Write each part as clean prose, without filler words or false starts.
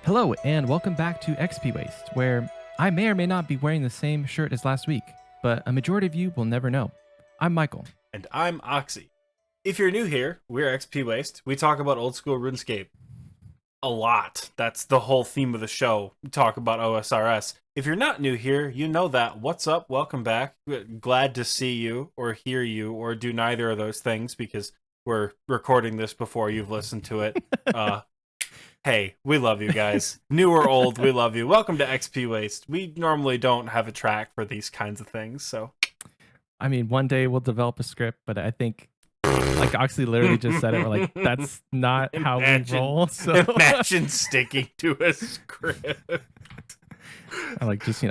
Hello, and welcome back to XP Waste, where I may or may not be wearing the same shirt as last week, but a majority of you will never know. I'm Michael. And I'm Oxie. If you're new here, we're XP Waste. We talk about Old School Runescape a lot. That's the whole theme of the show. We talk about OSRS. If you're not new here, you know that. What's up? Welcome back. Glad to see you, or hear you, or do neither of those things, because we're recording this before you've listened to it. Hey, we love you guys. New or old, we love you. Welcome to XP Waste. We normally don't have a track for these kinds of things, so. I mean, one day we'll develop a script, but I think, like Oxley literally just said it, we're like, that's not how we roll. So imagine sticking to a script. I like just,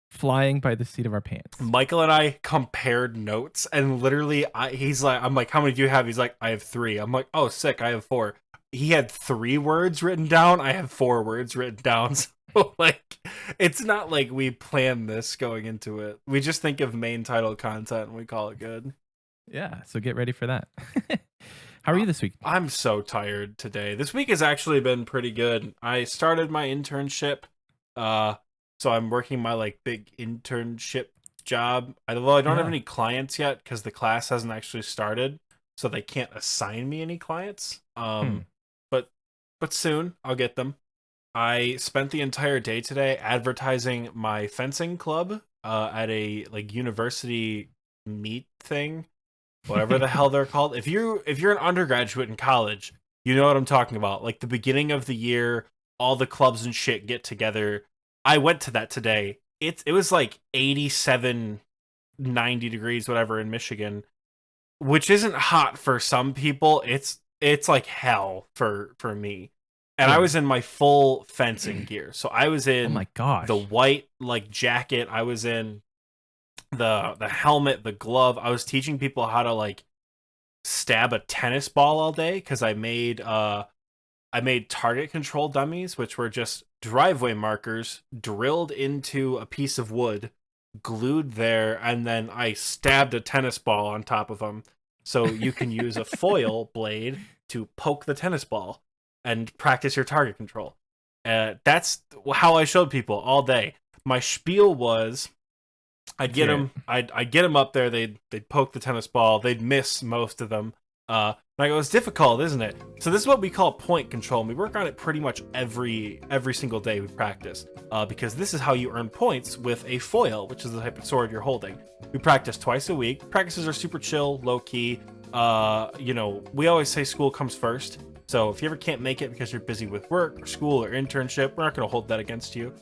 flying by the seat of our pants. Michael and I compared notes, and literally, I'm like, how many do you have? He's like, I have 3. I'm like, oh, sick, I have 4. He had 3 words written down. I have 4 words written down. So, it's not like we planned this going into it. We just think of main title content and we call it good. Yeah, so get ready for that. How are you this week? I'm so tired today. This week has actually been pretty good. I started my internship, so I'm working my big internship job. Although I don't have any clients yet because the class hasn't actually started, so they can't assign me any clients. But soon I'll get them. I spent the entire day today advertising my fencing club at a university meet thing, whatever the hell they're called. If you're an undergraduate in college, you know what I'm talking about. Like the beginning of the year, all the clubs and shit get together. I went to that today. It was like 87, 90 degrees, whatever, in Michigan, which isn't hot for some people. It's like hell for me. And I was in my full fencing gear. So I was in oh my gosh, the white jacket. I was in the helmet, the glove. I was teaching people how to stab a tennis ball all day because I made target control dummies, which were just driveway markers drilled into a piece of wood, glued there, and then I stabbed a tennis ball on top of them. So you can use a foil blade to poke the tennis ball and practice your target control. That's how I showed people all day. My spiel was, I'd get them up there. They'd poke the tennis ball. They'd miss most of them. And I go, it's difficult, isn't it? So this is what we call point control. And we work on it pretty much every single day we practice. Because this is how you earn points with a foil, which is the type of sword you're holding. We practice twice a week. Practices are super chill, low key. We always say school comes first. So if you ever can't make it because you're busy with work or school or internship, we're not going to hold that against you.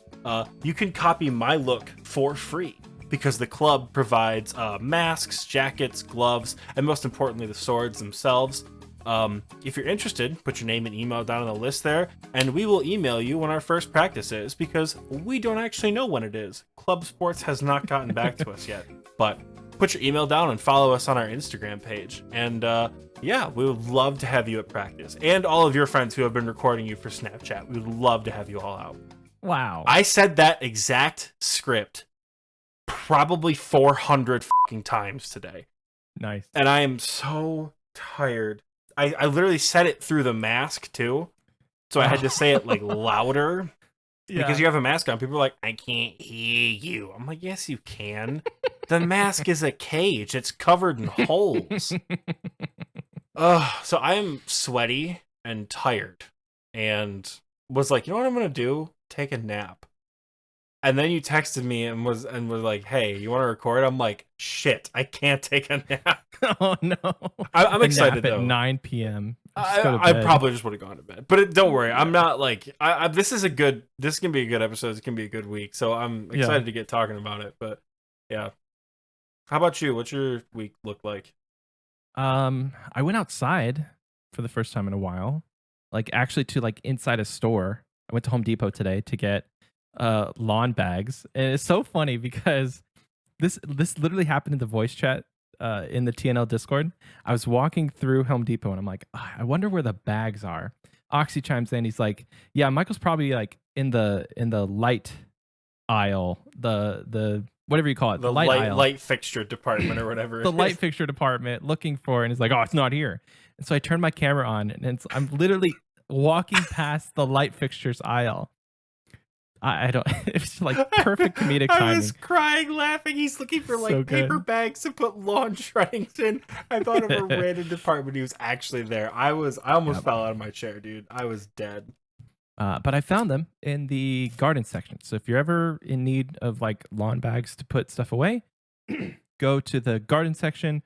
You can copy my look for free because the club provides masks, jackets, gloves, and most importantly, the swords themselves. If you're interested, put your name and email down on the list there, and we will email you when our first practice is because we don't actually know when it is. Club Sports has not gotten back to us yet, but put your email down and follow us on our Instagram page. And yeah, we would love to have you at practice. And all of your friends who have been recording you for Snapchat. We would love to have you all out. Wow. I said that exact script probably 400 fucking times today. Nice. And I am so tired. I literally said it through the mask too. So I had to say it louder. Yeah. Because you have a mask on. People are like, I can't hear you. I'm like, yes, you can. The mask is a cage. It's covered in holes. So I am sweaty and tired. And was like, you know what I'm going to do? Take a nap. And then you texted me and was like, hey, you want to record? I'm like, shit, I can't take a nap. Oh, no. I'm excited, nap though. at 9 p.m. I probably just would have gone to bed. But don't worry. I'm not this is going to be a good episode. It's going to be a good week. So I'm excited to get talking about it. But yeah. How about you? What's your week look like? I went outside for the first time in a while. Actually to inside a store. I went to Home Depot today to get lawn bags. And it's so funny because this literally happened in the voice chat in the TNL Discord. I was walking through Home Depot and I'm like, I wonder where the bags are. Oxie chimes in. He's like, yeah, Michael's probably in the light aisle, the whatever you call it, the light fixture department or whatever. The light fixture department looking for, and he's like, oh, it's not here. And so I turned my camera on, and I'm literally walking past the light fixtures aisle. I don't. It's like perfect comedic I was timing. crying, laughing. He's looking for So like paper good. bags to put lawn shreddings in. I thought of a random department. He was actually there. I almost Yep. fell out of my chair, dude. I was dead. But I found them in the garden section. So if you're ever in need of like lawn bags to put stuff away, go to the garden section.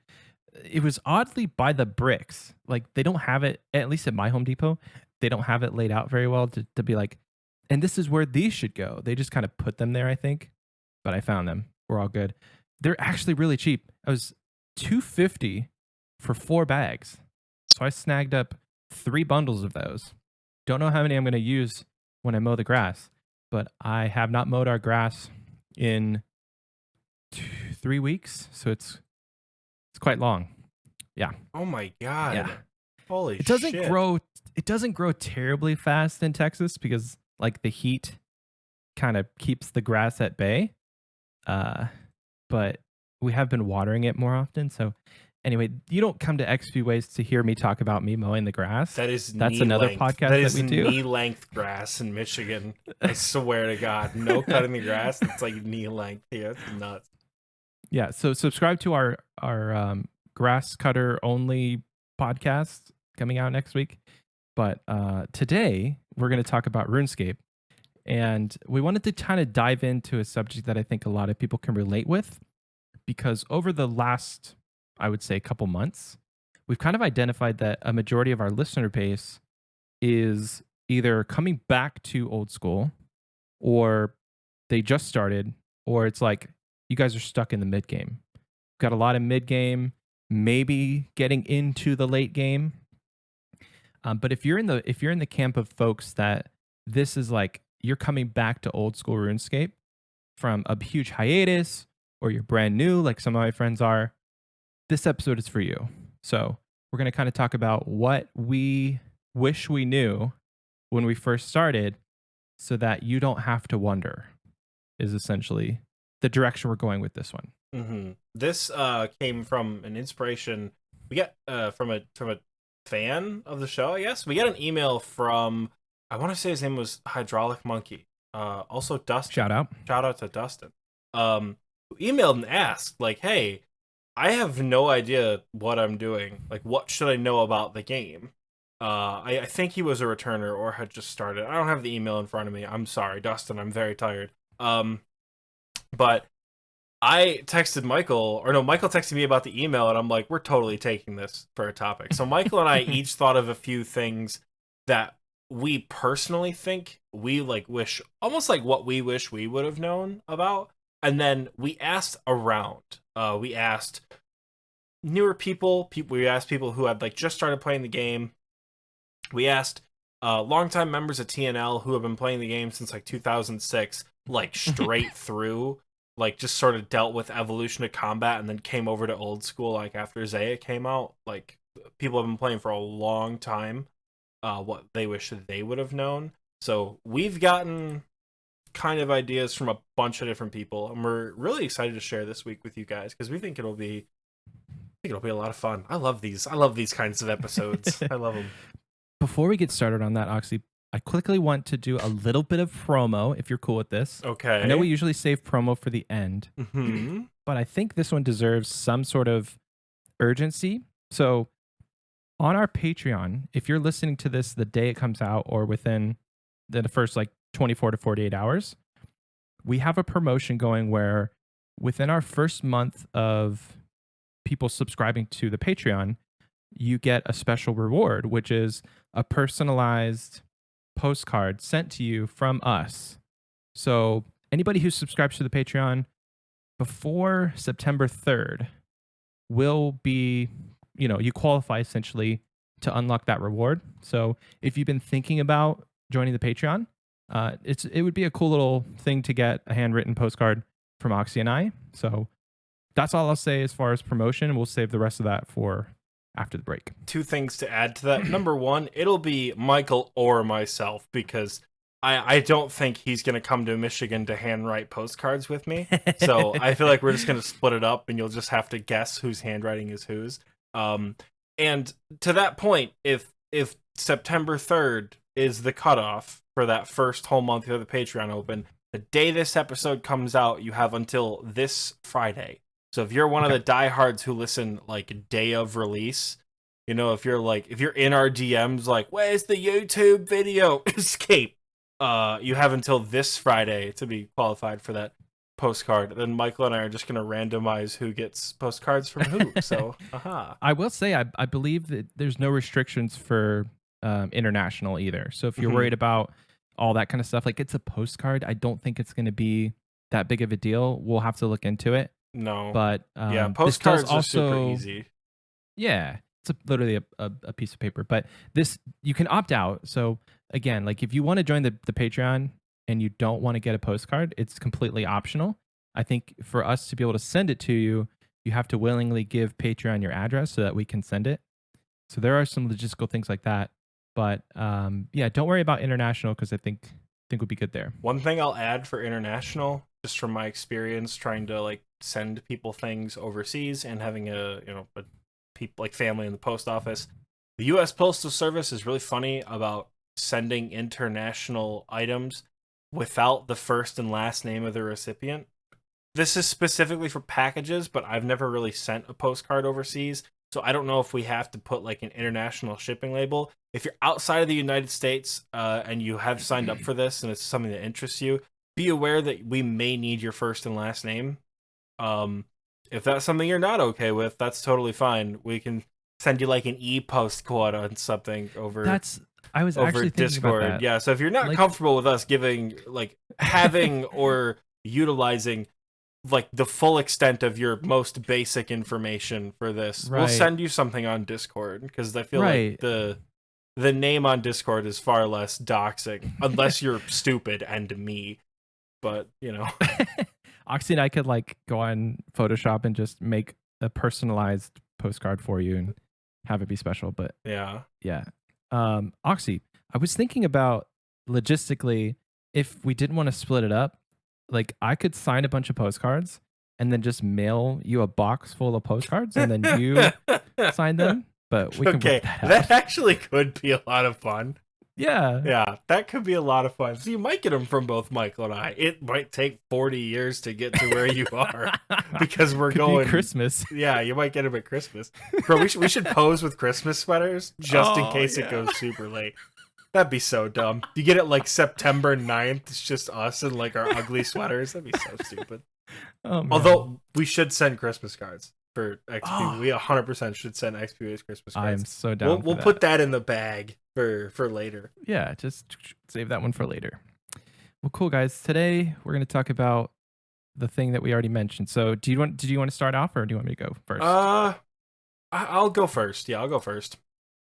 It was oddly by the bricks. Like they don't have it, at least at my Home Depot, they don't have it laid out very well to be like, and this is where these should go. They just kind of put them there, I think. But I found them. We're all good. They're actually really cheap. I was $2.50 for 4 bags. So I snagged up 3 bundles of those. Don't know how many I'm going to use when I mow the grass, but I have not mowed our grass in 3 weeks, so it's quite long. Yeah. Oh my god. Yeah. Holy It doesn't shit. grow it doesn't grow terribly fast in Texas because like the heat kind of keeps the grass at bay. But we have been watering it more often, so anyway, you don't come to XP Ways to hear me talk about me mowing the grass. That's another podcast that we do. knee length grass in Michigan. I swear to God, no cutting the grass. It's like knee length here. It's nuts. Yeah, so subscribe to our grass cutter only podcast coming out next week. But today we're going to talk about RuneScape, and we wanted to kind of dive into a subject that I think a lot of people can relate with, because over the last, I would say, couple months, we've kind of identified that a majority of our listener base is either coming back to old school, or they just started, or it's like you guys are stuck in the mid game. Got a lot of mid game, maybe getting into the late game. But if you're in the camp of folks that this is like you're coming back to old school RuneScape from a huge hiatus, or you're brand new, like some of my friends are, this episode is for you. So we're going to kind of talk about what we wish we knew when we first started, so that you don't have to wonder, is essentially the direction we're going with this one. Mm-hmm. This came from an inspiration we got from a fan of the show. I guess we got an email from, I want to say his name was Hydraulic Monkey. Also Dustin. Shout out To Dustin. Who emailed and asked like, "Hey, I have no idea what I'm doing. Like, what should I know about the game?" I think he was a returner or had just started. I don't have the email in front of me. I'm sorry, Dustin. I'm very tired. But I texted Michael, or no, Michael texted me about the email, and I'm like, we're totally taking this for a topic. So Michael and I each thought of a few things that we personally think we like wish, almost like what we wish we would have known about. And then we asked around. We asked newer people. We asked people who had like just started playing the game. We asked longtime members of TNL who have been playing the game since like 2006, like straight through, like just sort of dealt with evolution of combat and then came over to old school like after Zaya came out. Like people have been playing for a long time. What they wish they would have known. So we've gotten kind of ideas from a bunch of different people, and we're really excited to share this week with you guys because we think it'll be a lot of fun. I love these kinds of episodes. I love them. Before we get started on that, Oxie, I quickly want to do a little bit of promo, if you're cool with this. Okay. I know we usually save promo for the end, Mm-hmm. but I think this one deserves some sort of urgency. So on our Patreon, if you're listening to this the day it comes out or within the first like 24 to 48 hours, we have a promotion going where within our first month of people subscribing to the Patreon, you get a special reward, which is a personalized postcard sent to you from us. So anybody who subscribes to the Patreon before September 3rd will be, you qualify essentially to unlock that reward. So if you've been thinking about joining the Patreon, it would be a cool little thing to get a handwritten postcard from Oxie and I. So that's all I'll say as far as promotion. We'll save the rest of that for after the break. 2 things to add to that. Number 1, it'll be Michael or myself because I don't think he's going to come to Michigan to handwrite postcards with me. So I feel like we're just going to split it up and you'll just have to guess whose handwriting is whose. And to that point, if September 3rd is the cutoff for that first whole month of the Patreon open. The day this episode comes out, you have until this Friday. So if you're one of the diehards who listen like day of release, you know, if you're in our DMs like, where's the YouTube video escape? You have until this Friday to be qualified for that postcard. Then Michael and I are just gonna randomize who gets postcards from who. So I will say I believe that there's no restrictions for international either. So if you're worried about all that kind of stuff, like it's a postcard, I don't think it's going to be that big of a deal. We'll have to look into it. No. But yeah, this postcards does are also, super easy. Yeah, it's literally a piece of paper. But this, you can opt out. So again, like if you want to join the Patreon and you don't want to get a postcard, it's completely optional. I think for us to be able to send it to you, you have to willingly give Patreon your address so that we can send it. So there are some logistical things like that. But yeah, don't worry about international because I think we'll be good there. One thing I'll add for international, just from my experience trying to like send people things overseas and having a people like family in the post office, the U.S. Postal Service is really funny about sending international items without the first and last name of the recipient. This is specifically for packages, but I've never really sent a postcard overseas. So I don't know if we have to put like an international shipping label. If you're outside of the United States and you have signed up for this and it's something that interests you, be aware that we may need your first and last name. If that's something you're not okay with, that's totally fine. We can send you like an e-post quota on something over. I was actually thinking Discord. about that. Yeah, so if you're not comfortable with us giving like having or utilizing like the full extent of your most basic information for this, we'll send you something on Discord because I feel like the name on Discord is far less doxing unless you're stupid and me. But you know, Oxie and I could like go on Photoshop and just make a personalized postcard for you and have it be special. But yeah. Oxie, I was thinking about logistically if we didn't want to split it up. Like I could sign a bunch of postcards and then just mail you a box full of postcards and then you sign them. But we can work that actually could be a lot of fun. Yeah, that could be a lot of fun. So you might get them from both Michael and I. It might take 40 years to get to where you are because we're going Christmas. Yeah, you might get them at Christmas. Bro, we should pose with Christmas sweaters just in case it goes super late. That'd be so dumb. You get it like September 9th. It's just us in like our ugly sweaters. That'd be so stupid. Although we should send Christmas cards for XP. We 100% should send XP's Christmas cards. I am so down. We'll put that in the bag for later. Yeah, just save that one for later. Well, cool guys. Today we're going to talk about the thing that we already mentioned. So, did you want to start off or do you want me to go first? I'll go first. Yeah, I'll go first.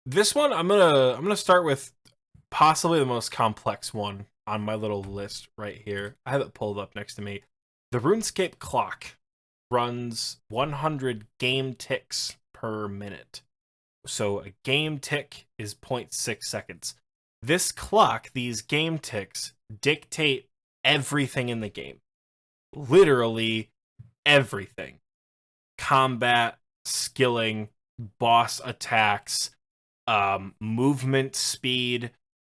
This one I'm going to start with possibly the most complex one on my little list right here. I have it pulled up next to me. The RuneScape clock runs 100 game ticks per minute. So a game tick is 0.6 seconds. This clock, these game ticks, dictate everything in the game. Literally everything. Combat, skilling, boss attacks, movement speed.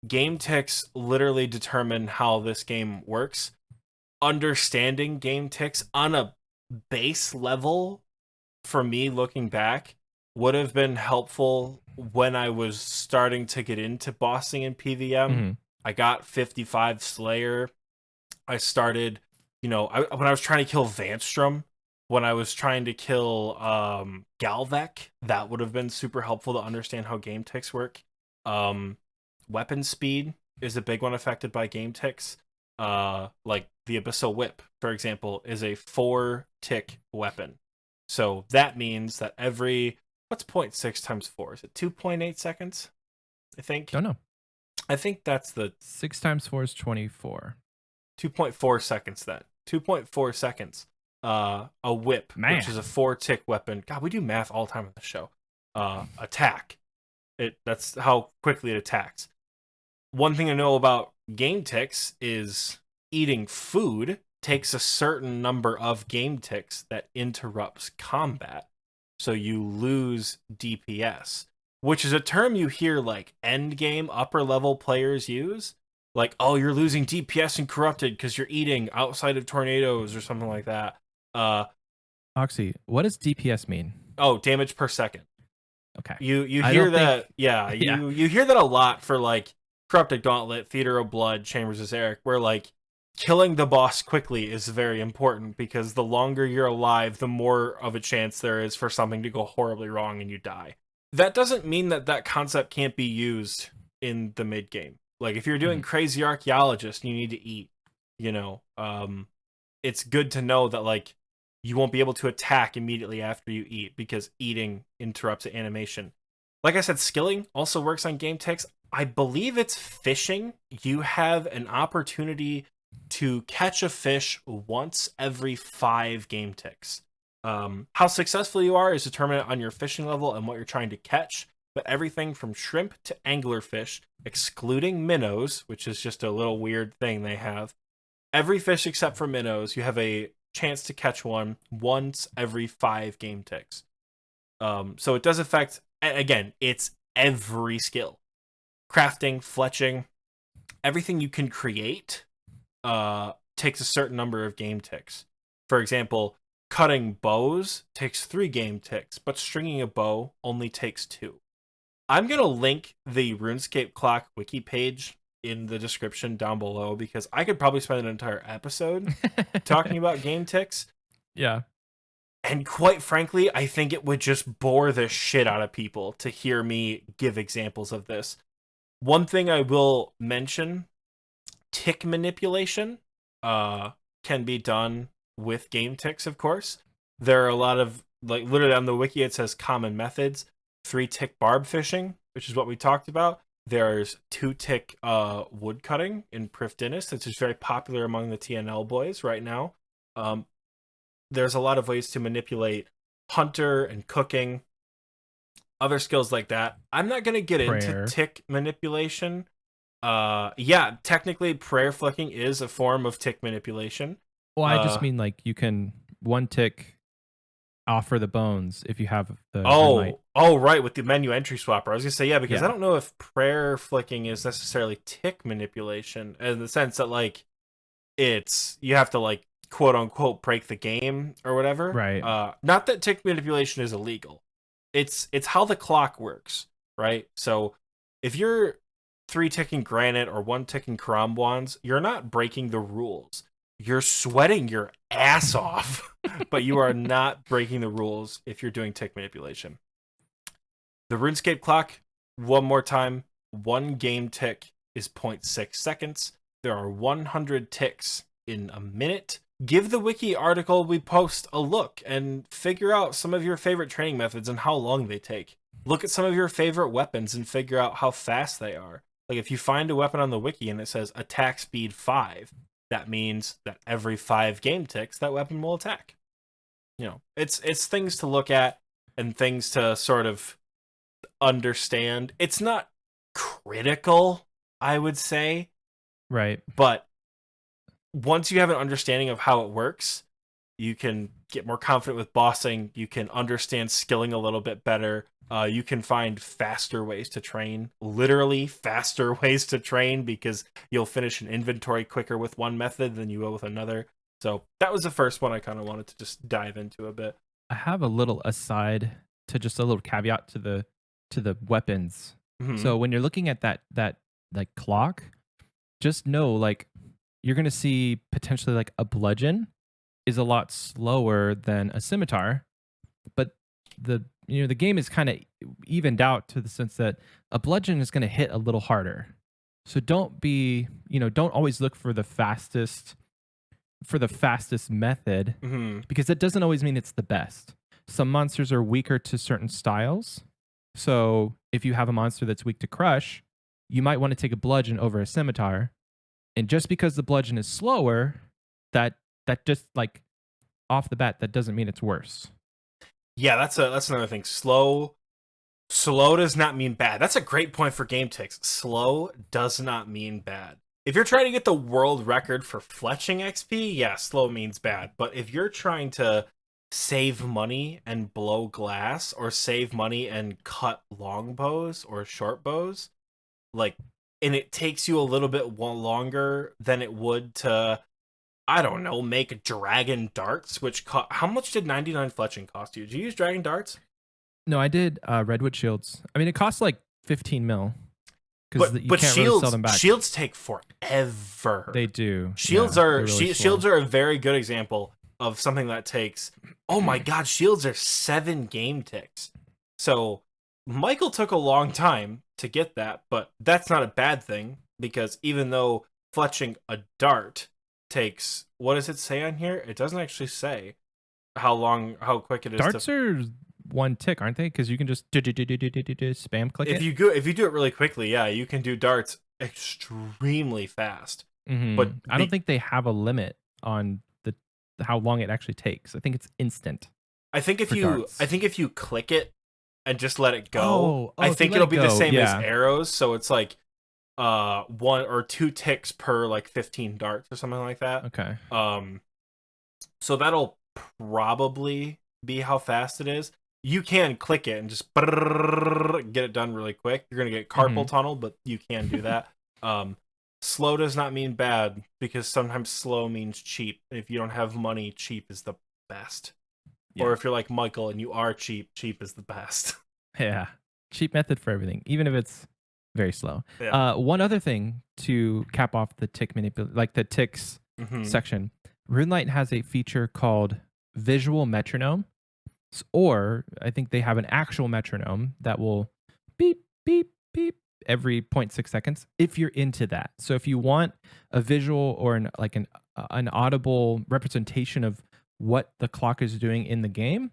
Game ticks literally determine how this game works. Understanding game ticks on a base level, for me looking back, would have been helpful when I was starting to get into bossing in PVM. I got 55 Slayer. I started, when I was trying to kill Vanstrom, when I was trying to kill Galvek, that would have been super helpful to understand how game ticks work. Weapon speed is a big one affected by game ticks. Like the Abyssal Whip, for example, is a 4-tick weapon. So that means that what's 0.6 times 4? Is it 2.8 seconds? I think. Don't know. I think that's 6 times 4 is 24. 2.4 seconds then. 2.4 seconds. A whip, which is a 4-tick weapon. God, we do math all the time on the show. Attack. That's how quickly it attacks. One thing to know about game ticks is eating food takes a certain number of game ticks that interrupts combat. So you lose DPS. which is a term you hear like end game upper level players use. Like, oh, you're losing DPS and corrupted because you're eating outside of tornadoes or something like that. Oxie, what does DPS mean? Oh, damage per second. Okay. You I hear don't think that, yeah, yeah. you hear that a lot for like Corrupted Gauntlet, Theater of Blood, Chambers of Zarek, where like killing the boss quickly is very important because the longer you're alive, the more of a chance there is for something to go horribly wrong and you die. That doesn't mean that that concept can't be used in the mid game. Like if you're doing Mhm. Crazy Archaeologist and you need to eat, you know, it's good to know that like you won't be able to attack immediately after you eat because eating interrupts the animation. Like I said, skilling also works on game ticks. I believe it's fishing. You have an opportunity to catch a fish once every 5 game ticks. How successful you are is determined on your fishing level and what you're trying to catch. But everything from shrimp to anglerfish, excluding minnows, which is just a little weird thing they have, every fish except for minnows, you have a chance to catch one once every 5 game ticks. So it does affect, again, it's every skill. Crafting, fletching, everything you can create takes a certain number of game ticks. For example, cutting bows takes 3 game ticks, but stringing a bow only takes 2. I'm going to link the RuneScape Clock wiki page in the description down below because I could probably spend an entire episode talking about game ticks. Yeah. And quite frankly, I think it would just bore the shit out of people to hear me give examples of this. One thing I will mention, tick manipulation can be done with game ticks, of course. There are a lot of, like, literally on the wiki it says common methods. 3-tick barb fishing, which is what we talked about. There's 2-tick wood cutting in Prifdinus, which is very popular among the TNL boys right now. There's a lot of ways to manipulate hunter and cooking, other skills like that. I'm not going to get into Prayer. tick manipulation. Yeah, technically prayer flicking is a form of tick manipulation. Well, I just mean like you can one tick offer the bones if you have the green Oh, right, with the menu entry swapper. I was gonna say, yeah, because I Yeah. don't know if prayer flicking is necessarily tick manipulation in the sense that like it's you have to like quote unquote break the game or whatever. Right. Not that tick manipulation is illegal. It's how the clock works, right? So if you're 3-ticking granite or 1-ticking karambwans, you're not breaking the rules. You're sweating your ass off, but you are not breaking the rules if you're doing tick manipulation. The RuneScape clock, one more time, 1 game tick is 0.6 seconds. There are 100 ticks in a minute. Give the wiki article we post a look and figure out some of your favorite training methods and how long they take. Look at some of your favorite weapons and figure out how fast they are. Like if you find a weapon on the wiki and it says attack speed 5, that means that every 5 game ticks that weapon will attack. You know, it's things to look at and things to sort of understand. It's not critical, I would say, Right. but once you have an understanding of how it works, you can get more confident with bossing. You can understand skilling a little bit better. You can find faster ways to train, literally faster ways to train, because you'll finish an inventory quicker with one method than you will with another. So that was the first one I kind of wanted to just dive into a bit. I have a little aside to just a little caveat to the weapons. Mm-hmm. So when you're looking at that like clock, just know like you're gonna see potentially like a bludgeon is a lot slower than a scimitar, but the game is kind of evened out to the sense that a bludgeon is going to hit a little harder. So don't always look for the fastest method, because that doesn't always mean it's the best. Some monsters are weaker to certain styles. So if you have a monster that's weak to crush, you might want to take a bludgeon over a scimitar. And just because the bludgeon is slower, that just like off the bat, that doesn't mean it's worse. Yeah, that's another thing. Slow does not mean bad. That's a great point for game ticks. Slow does not mean bad. If you're trying to get the world record for fletching XP, yeah, slow means bad. But if you're trying to save money and blow glass, or save money and cut long bows or short bows, like, and it takes you a little bit longer than it would to, I don't know, make dragon darts, which how much did 99 fletching cost you? Did you use dragon darts? No, I did redwood shields. I mean, it costs like 15 mil because you But can't really sell them back. shields take forever. They do. Shields Yeah, are they're really shields slow. are a very good example of something that takes. Oh my god, shields are 7 game ticks. So Michael took a long time to get that, but that's not a bad thing, because even though fletching a dart takes, what does it say on here? It doesn't actually say how quick it is. Darts are one tick, aren't they? Because you can just spam click it. If you do it really quickly, yeah, you can do darts extremely fast. But I don't think they have a limit on the how long it actually takes. I think it's instant. I think if you click it and just let it go, I if think you let it'll it be the go, same as yeah. arrows. So it's like 1 or 2 ticks per like 15 darts or something like that. Okay. So that'll probably be how fast it is. You can click it and just get it done really quick. You're gonna get carpal tunnel, but you can do that. Slow does not mean bad, because sometimes slow means cheap. And if you don't have money, cheap is the best. Yeah. Or if you're like Michael and you are cheap, cheap is the best. Yeah. Cheap method for everything, even if it's very slow. Yeah. One other thing to cap off the tick like the ticks section, RuneLight has a feature called visual metronome, or I think they have an actual metronome that will beep, beep, beep every 0.6 seconds if you're into that. So if you want a visual or an audible representation of what the clock is doing in the game,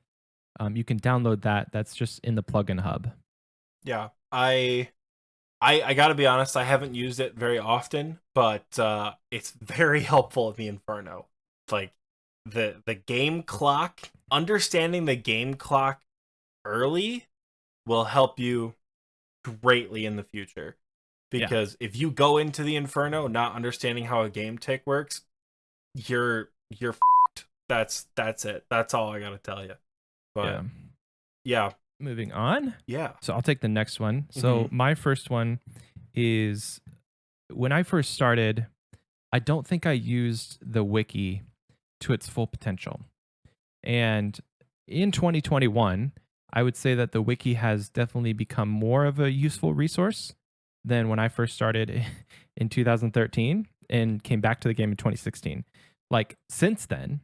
you can download that. That's just in the plugin hub. Yeah, I gotta be honest, I haven't used it very often, but it's very helpful in the Inferno. Like the game clock, understanding the game clock early will help you greatly in the future. Because if you go into the Inferno not understanding how a game tick works, you're f***ed. That's it. That's all I gotta tell you. But yeah. Moving on. Yeah. So I'll take the next one. So my first one is, when I first started, I don't think I used the wiki to its full potential. And in 2021, I would say that the wiki has definitely become more of a useful resource than when I first started in 2013 and came back to the game in 2016. Like, since then,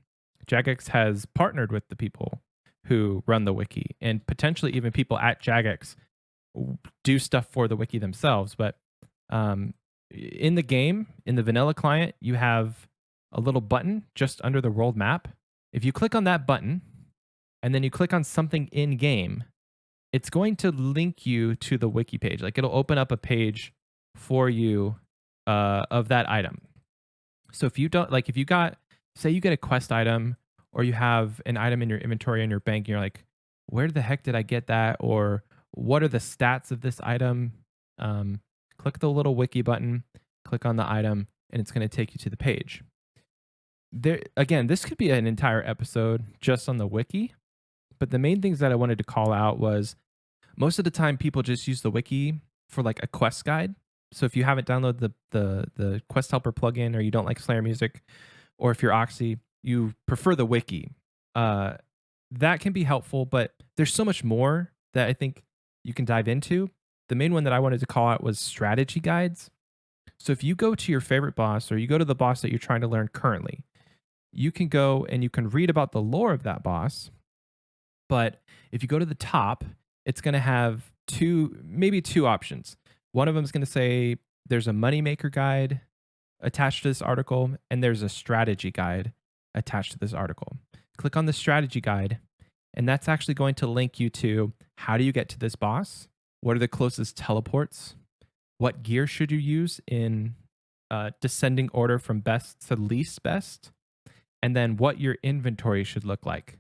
Jagex has partnered with the people who run the wiki, and potentially even people at Jagex do stuff for the wiki themselves. But in the game, in the vanilla client, you have a little button just under the world map. If you click on that button and then you click on something in game, it's going to link you to the wiki page. Like, it'll open up a page for you of that item. So if you don't, like, if you got, say you get a quest item, or you have an item in your inventory in your bank, and you're like, where the heck did I get that? Or what are the stats of this item? Click the little wiki button, click on the item, and it's going to take you to the page. There, again, this could be an entire episode just on the wiki, but the main things that I wanted to call out was, most of the time people just use the wiki for like a quest guide. So if you haven't downloaded the quest helper plugin, or you don't like Slayer music, or if you're Oxie, you prefer the wiki, that can be helpful, but there's so much more that I think you can dive into. The main one that I wanted to call out was strategy guides. So if you go to your favorite boss, or you go to the boss that you're trying to learn currently, you can go and you can read about the lore of that boss. But if you go to the top, it's going to have maybe two options. One of them is going to say there's a moneymaker guide attached to this article, and there's a strategy guide attached to this article. Click on the strategy guide, and that's actually going to link you to how do you get to this boss, what are the closest teleports, what gear should you use in descending order from best to least best, and then what your inventory should look like.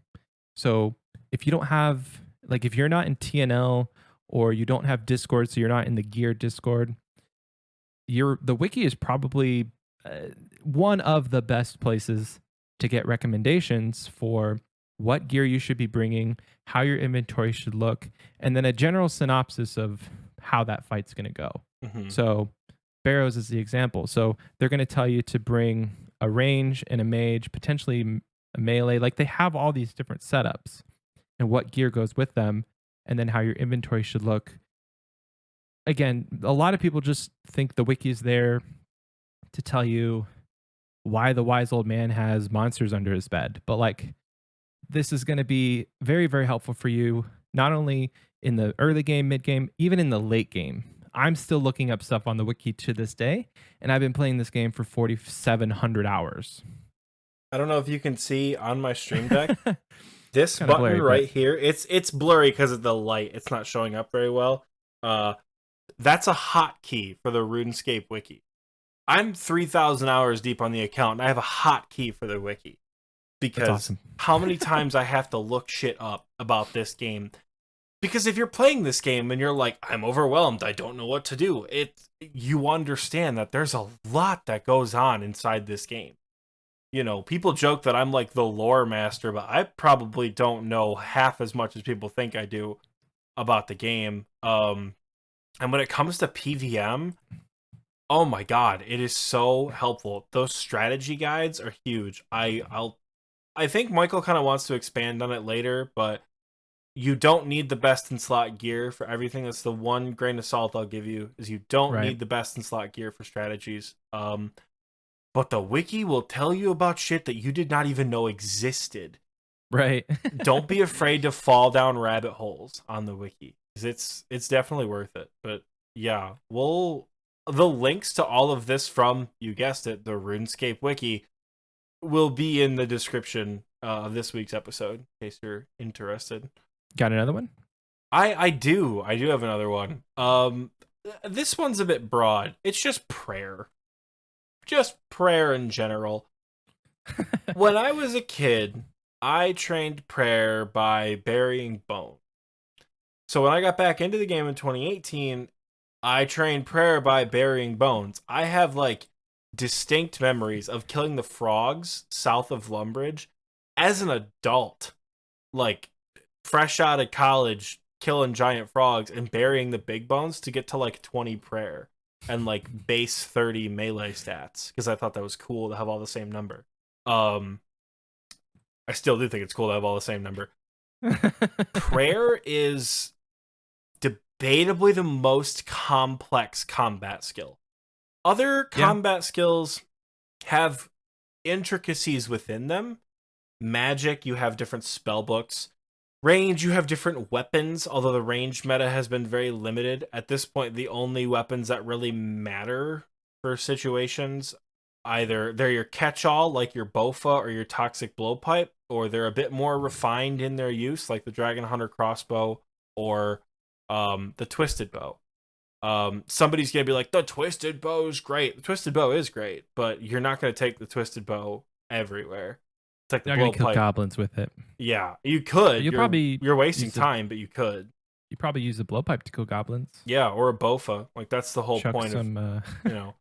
So if you don't have, like, if you're not in TNL, or you don't have Discord, so you're not in the gear Discord, the wiki is probably one of the best places to get recommendations for what gear you should be bringing, how your inventory should look, and then a general synopsis of how that fight's going to go. Mhm. So, Barrows is the example. So, they're going to tell you to bring a range and a mage, potentially a melee. Like they have all these different setups and what gear goes with them, and then how your inventory should look. Again, a lot of people just think the wiki is there to tell you why the wise old man has monsters under his bed. But like this is going to be very, very helpful for you, not only in the early game, mid game, even in the late game. I'm still looking up stuff on the wiki to this day, and I've been playing this game for 4,700 hours. I don't know if you can see on my stream deck. This Kinda button blurry, right but here, it's blurry because of the light. It's not showing up very well. That's a hotkey for the RuneScape wiki. I'm 3,000 hours deep on the account, and I have a hotkey for the wiki. that's Because awesome. how many times I have to look shit up about this game. Because if you're playing this game and you're like, I'm overwhelmed, I don't know what to do, you understand that there's a lot that goes on inside this game. You know, people joke that I'm like the lore master, but I probably don't know half as much as people think I do about the game. And when it comes to PVM, oh my god, it is so helpful. Those strategy guides are huge. I think Michael kind of wants to expand on it later, but you don't need the best in slot gear for everything. That's the one grain of salt I'll give you, is you don't Right. need the best in slot gear for strategies. But the wiki will tell you about shit that you did not even know existed. Right. Don't be afraid to fall down rabbit holes on the wiki, because it's definitely worth it. But yeah, the links to all of this from, you guessed it, the RuneScape wiki will be in the description of this week's episode in case you're interested. Got another one? I do have another one. This one's a bit broad. It's just prayer. Just prayer in general. When I was a kid, I trained prayer by burying bone. So when I got back into the game in 2018, I trained prayer by burying bones. I have like distinct memories of killing the frogs south of Lumbridge as an adult, like fresh out of college, killing giant frogs and burying the big bones to get to like 20 prayer and like base 30 melee stats, because I thought that was cool to have all the same number. I still do think it's cool to have all the same number. Prayer is debatably the most complex combat skill. Other combat skills have intricacies within them. Magic, you have different spell books. Range, you have different weapons, although the range meta has been very limited. At this point, the only weapons that really matter for situations, either they're your catch-all, like your Bofa or your Toxic Blowpipe, or they're a bit more refined in their use, like the Dragon Hunter crossbow or the Twisted Bow. Somebody's gonna be like, the Twisted Bow's great. The Twisted Bow is great, but you're not gonna take the Twisted Bow everywhere. It's like the You're not gonna kill blowpipe. goblins with it. Yeah, you could. You're wasting use time, but you could. You probably use a blowpipe to kill goblins. Yeah, or a Bofa. Like that's the whole Chuck point some, of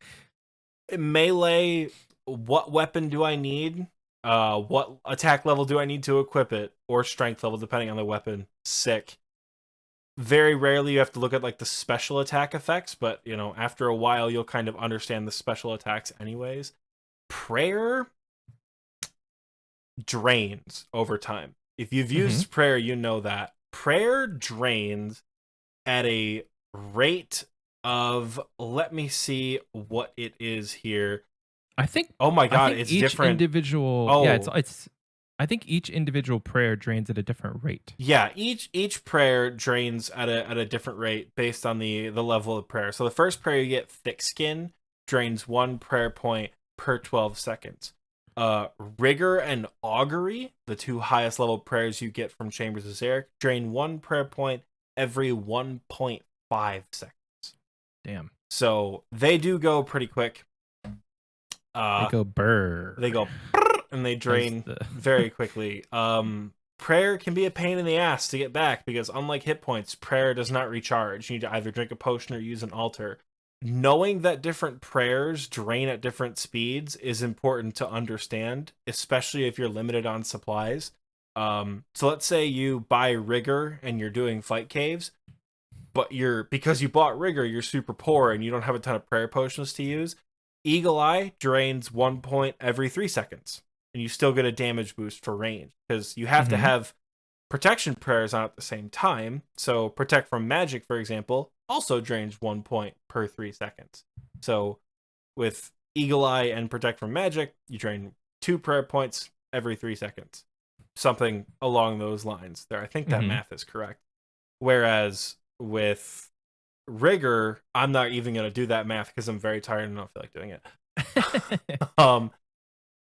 melee. What weapon do I need? What attack level do I need to equip it, or strength level, depending on the weapon. Sick. Very rarely you have to look at like the special attack effects, but after a while you'll kind of understand the special attacks anyways. Prayer drains over time. If you've used prayer, you know that prayer drains at a rate of, let me see what it is here. I think. Oh my god, it's it's different. Individual. Oh yeah, it's. I think each individual prayer drains at a different rate. Yeah, each prayer drains at a different rate based on the level of prayer. So the first prayer you get, Thick Skin, drains 1 prayer point per 12 seconds. Rigor and Augury, the 2 highest level prayers you get from Chambers of Xeric, drain 1 prayer point every 1.5 seconds. Damn. So they do go pretty quick. They go burr. They go and they drain very quickly. Prayer can be a pain in the ass to get back because unlike hit points, prayer does not recharge. You need to either drink a potion or use an altar. Knowing that different prayers drain at different speeds is important to understand, especially if you're limited on supplies. So let's say you buy rigor and you're doing fight caves, but because you bought rigor, you're super poor and you don't have a ton of prayer potions to use. Eagle Eye drains 1 point every 3 seconds, and you still get a damage boost for range because you have to Mm-hmm. have protection prayers on at the same time. So protect from magic, for example, also drains 1 point per 3 seconds. So with Eagle Eye and protect from magic, you drain 2 prayer points every 3 seconds. Something along those lines there. I think that Mm-hmm. math is correct. Whereas with rigor, I'm not even going to do that math because I'm very tired and I don't feel like doing it.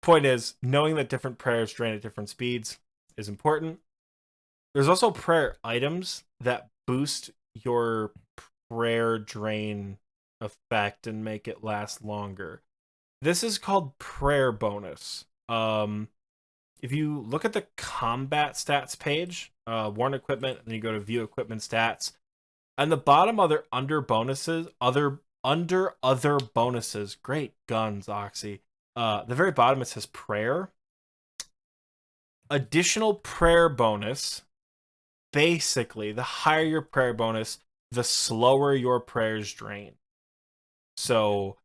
Point is, knowing that different prayers drain at different speeds is important. There's also prayer items that boost your prayer drain effect and make it last longer. This is called prayer bonus. If you look at the combat stats page, worn equipment, and then you go to view equipment stats, and the bottom other bonuses, great guns, Oxie. The very bottom it says prayer. Additional prayer bonus. Basically, the higher your prayer bonus, the slower your prayers drain. So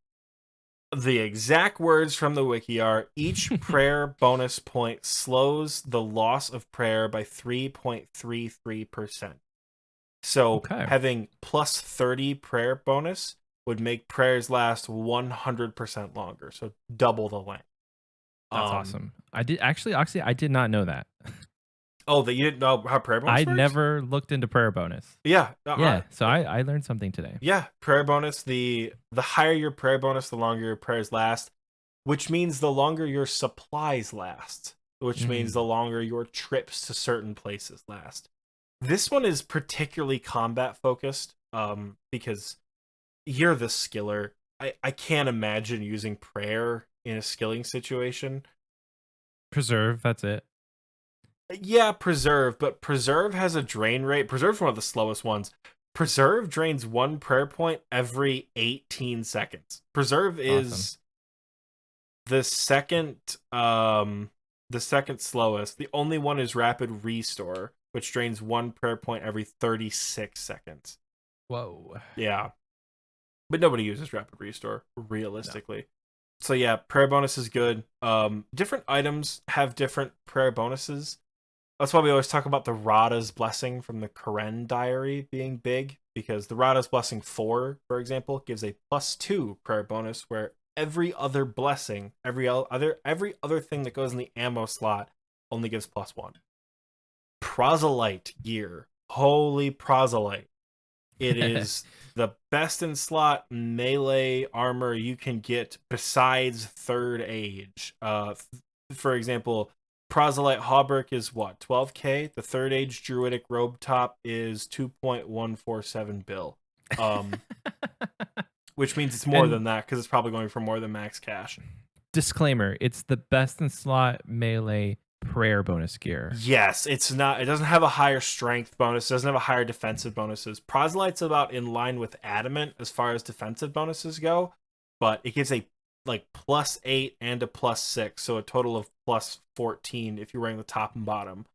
the exact words from the wiki are each prayer bonus point slows the loss of prayer by 3.33%. So Okay. having plus 30 prayer bonus would make prayers last 100% longer. So double the length. That's Um awesome. I did actually, Oxy, I did not know that. oh, that you didn't know how prayer bonus I works? never looked into prayer bonus. Yeah. Yeah, so I learned something today. Yeah, prayer bonus, the higher your prayer bonus, the longer your prayers last, which means the longer your supplies last, which means the Mm. longer your trips to certain places last. This one is particularly combat focused, because you're the skiller. I can't imagine using prayer in a skilling situation. Preserve, that's it. Yeah, preserve, but preserve has a drain rate. Preserve's one of the slowest ones. Preserve drains 1 prayer point every 18 seconds. Preserve Awesome. is the second the second slowest. The only one is rapid restore, which drains 1 prayer point every 36 seconds. Whoa. Yeah. But nobody uses rapid restore No. realistically. So yeah, prayer bonus is good. Different items have different prayer bonuses. That's why we always talk about the Rada's blessing from the Karen diary being big, because the Rada's blessing 4, for example, gives a +2 prayer bonus, where every other blessing, every other thing that goes in the ammo slot only gives +1. Proselyte gear. Holy proselyte. It is the best in slot melee armor you can get besides third age. For example, Proselyte Hauberk is what, 12k? The third age druidic robe top is 2.147 bill. Which means it's more And than that because it's probably going for more than max cash. disclaimer, it's the best in slot melee prayer bonus gear. Yes, it's not. It doesn't have a higher strength bonus. It doesn't have a higher defensive bonuses. Proselyte's about in line with Adamant as far as defensive bonuses go, but it gives a like +8 and a +6, so a total of +14 if you're wearing the top and bottom.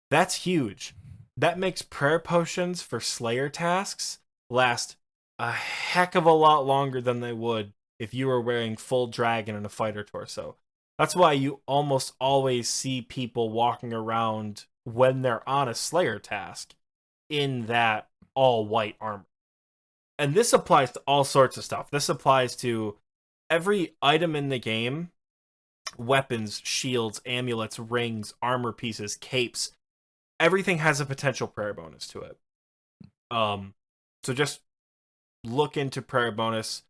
That's huge. That makes prayer potions for Slayer tasks last a heck of a lot longer than they would if you were wearing full dragon and a fighter torso. That's why you almost always see people walking around when they're on a Slayer task in that all white armor. And this applies to all sorts of stuff. This applies to every item in the game: weapons, shields, amulets, rings, armor pieces, capes. Everything has a potential prayer bonus to it. So just look into prayer bonus.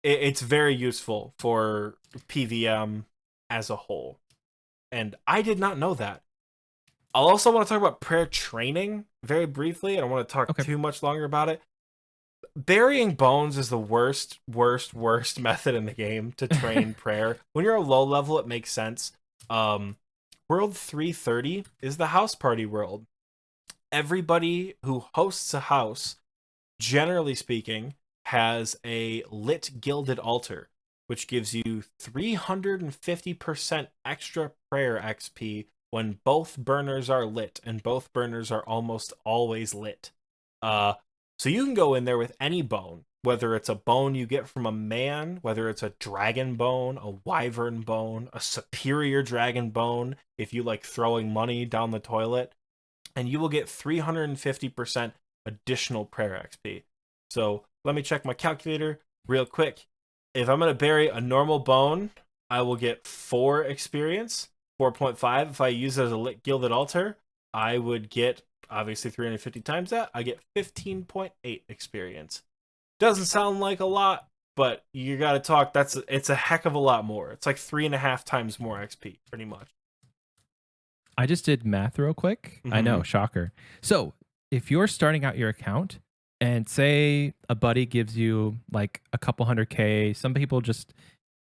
It's very useful for PVM as a whole. And I did not know that. I'll also want to talk about prayer training very briefly. I don't want to talk Okay. too much longer about it. Burying bones is the worst method in the game to train prayer. When you're a low level, it makes sense. World 330 is the house party world. Everybody who hosts a house, generally speaking, has a lit gilded altar, which gives you 350% extra prayer XP when both burners are lit, and both burners are almost always lit. Uh, so you can go in there with any bone, whether it's a bone you get from a man, whether it's a dragon bone, a wyvern bone, a superior dragon bone, if you like throwing money down the toilet, and you will get 350% additional prayer XP. So let me check my calculator real quick. If I'm going to bury a normal bone, I will get 4 experience, 4.5. If I use it as a lit gilded altar, I would get, obviously 350 times that, I get 15.8 experience. Doesn't sound like a lot, but you got to talk, it's a heck of a lot more. It's like 3.5 times more XP, pretty much. I just did math real quick. I know, shocker. So if you're starting out your account and say a buddy gives you like a couple 100K, some people just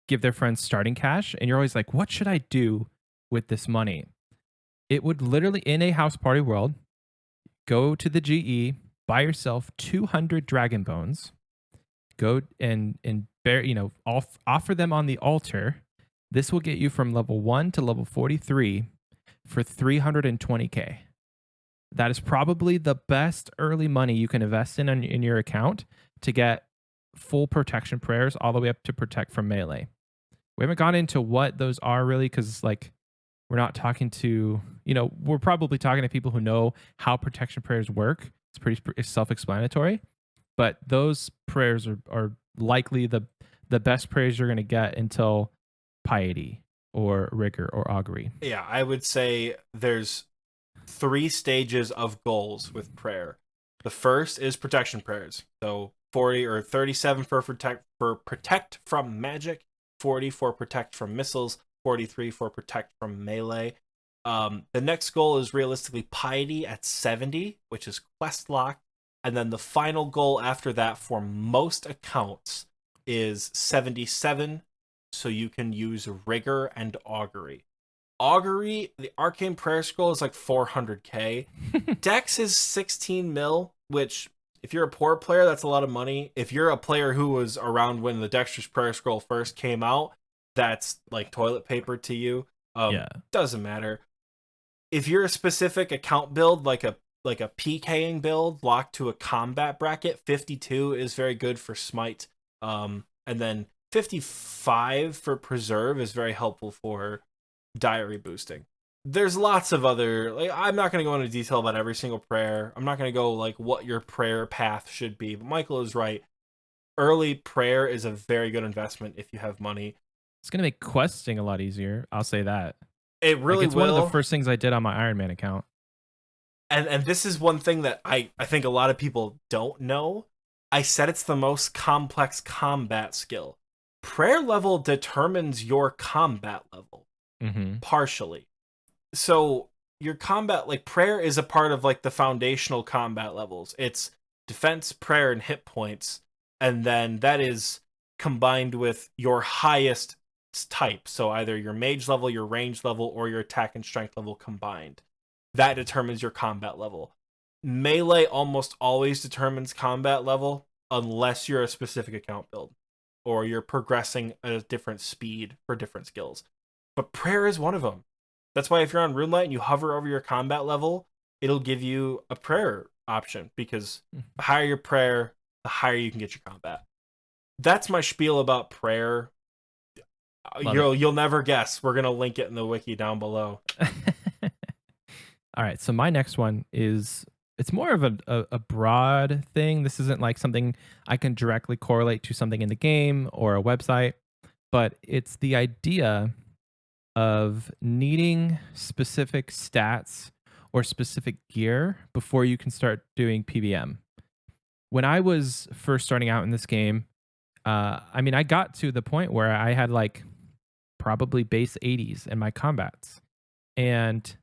give their friends starting cash, and you're always like, what should I do with this money? It would literally, in a house party world, go to the GE, buy yourself 200 dragon bones, go and bear, offer them on the altar. This will get you from level 1 to level 43 for 320K. That is probably the best early money you can invest in your account to get full protection prayers all the way up to protect from melee. We haven't gone into what those are really, because like we're not talking to, we're probably talking to people who know how protection prayers work. It's pretty self-explanatory, but those prayers are likely the best prayers you're going to get until piety or rigor or augury. Yeah, I would say there's 3 stages of goals with prayer. The first is protection prayers. So 40 or 37 for protect from magic, 40 for protect from missiles, 43 for protect from melee. The next goal is realistically piety at 70, which is quest lock, and then the final goal after that for most accounts is 77, so you can use rigor and augury. Augury, the arcane prayer scroll is like 400K. Dex is 16 mil, which if you're a poor player, that's a lot of money. If you're a player who was around when the Dexter's prayer scroll first came out, that's like toilet paper to you. Doesn't matter. If you're a specific account build, like a PKing build locked to a combat bracket, 52 is very good for smite. And then 55 for preserve is very helpful for diary boosting. There's lots of other, like, I'm not going to go into detail about every single prayer. I'm not going to go like what your prayer path should be, but Michael is right. Early prayer is a very good investment if you have money. It's going to make questing a lot easier. I'll say that. It really it's will. One of the first things I did on my Iron Man account. And this is one thing that I think a lot of people don't know. I said it's the most complex combat skill. Prayer level determines your combat level, partially. So your combat, like prayer is a part of like the foundational combat levels. It's defense, prayer, and hit points. And then that is combined with your highest type. So either your mage level, your range level, or your attack and strength level combined. That determines your combat level. Melee almost always determines combat level unless you're a specific account build or you're progressing at a different speed for different skills. But prayer is one of them. That's why if you're on RuneLite and you hover over your combat level, it'll give you a prayer option, because the higher your prayer, the higher you can get your combat. That's my spiel about prayer. You'll never guess. We're going to link it in the wiki down below. All right, so my next one is, it's more of a broad thing. This isn't like something I can directly correlate to something in the game or a website, but it's the idea of needing specific stats or specific gear before you can start doing PVM. When I was first starting out in this game, I got to the point where I had like probably base 80s in my combats, and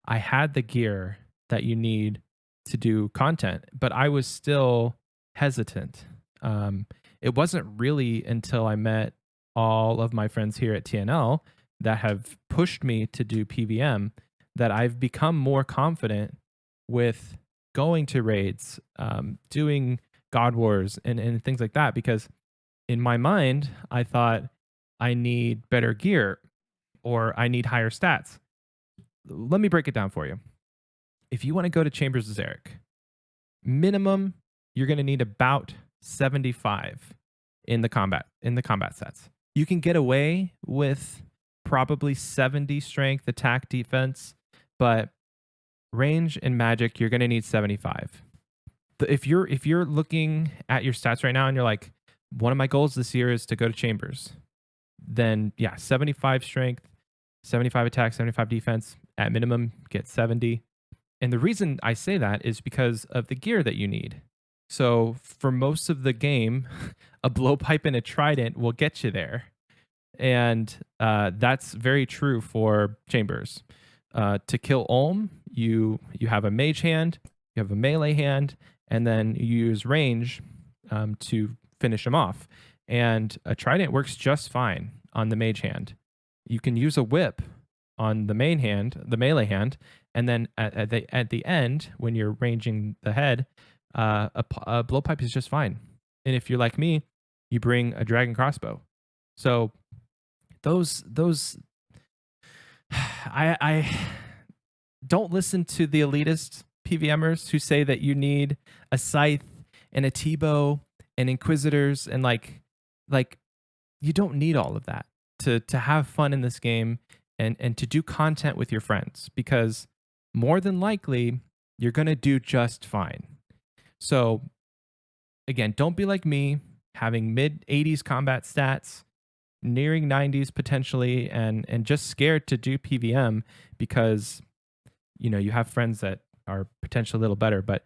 I had the gear that you need to do content, but I was still hesitant. It wasn't really until I met all of my friends here at TNL that have pushed me to do PVM that I've become more confident with going to raids, doing God Wars and things like that, because in my mind, I thought I need better gear or I need higher stats. let me break it down for you. If you want to go to Chambers of Zarek, minimum you're going to need about 75 in the combat sets. You can get away with probably 70 strength, attack, defense, but range and magic you're going to need 75. If you're looking at your stats right now and you're like, one of my goals this year is to go to Chambers, then yeah, 75 strength, 75 attack, 75 defense, at minimum get 70. And the reason I say that is because of the gear that you need. So for most of the game, a blowpipe and a trident will get you there. And that's very true for Chambers. To kill Ulm, you have a mage hand, you have a melee hand, and then you use range to finish them off. And a trident works just fine on the mage hand. You can use a whip on the main hand, the melee hand, and then at the end, when you're ranging the head, a blowpipe is just fine. And if you're like me, you bring a dragon crossbow. So those I don't listen to the elitist PVMers who say that you need a scythe and a T-bow and inquisitors and like you don't need all of that to have fun in this game and to do content with your friends, because more than likely you're going to do just fine. So again, don't be like me, having mid 80s combat stats, nearing 90s potentially, and just scared to do PVM because you have friends that are potentially a little better. But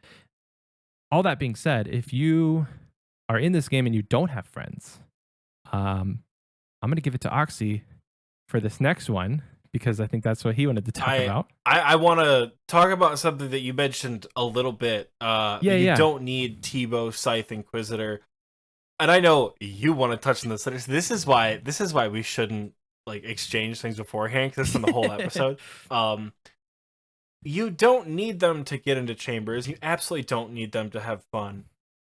all that being said, if you are in this game and you don't have friends, I'm going to give it to Oxie for this next one, because I think that's what he wanted to talk about. I want to talk about something that you mentioned a little bit. You don't need T-bow, Scythe, Inquisitor. And I know you want to touch on this. This is why we shouldn't like exchange things beforehand, because it's in the whole episode. You don't need them to get into Chambers. You absolutely don't need them to have fun.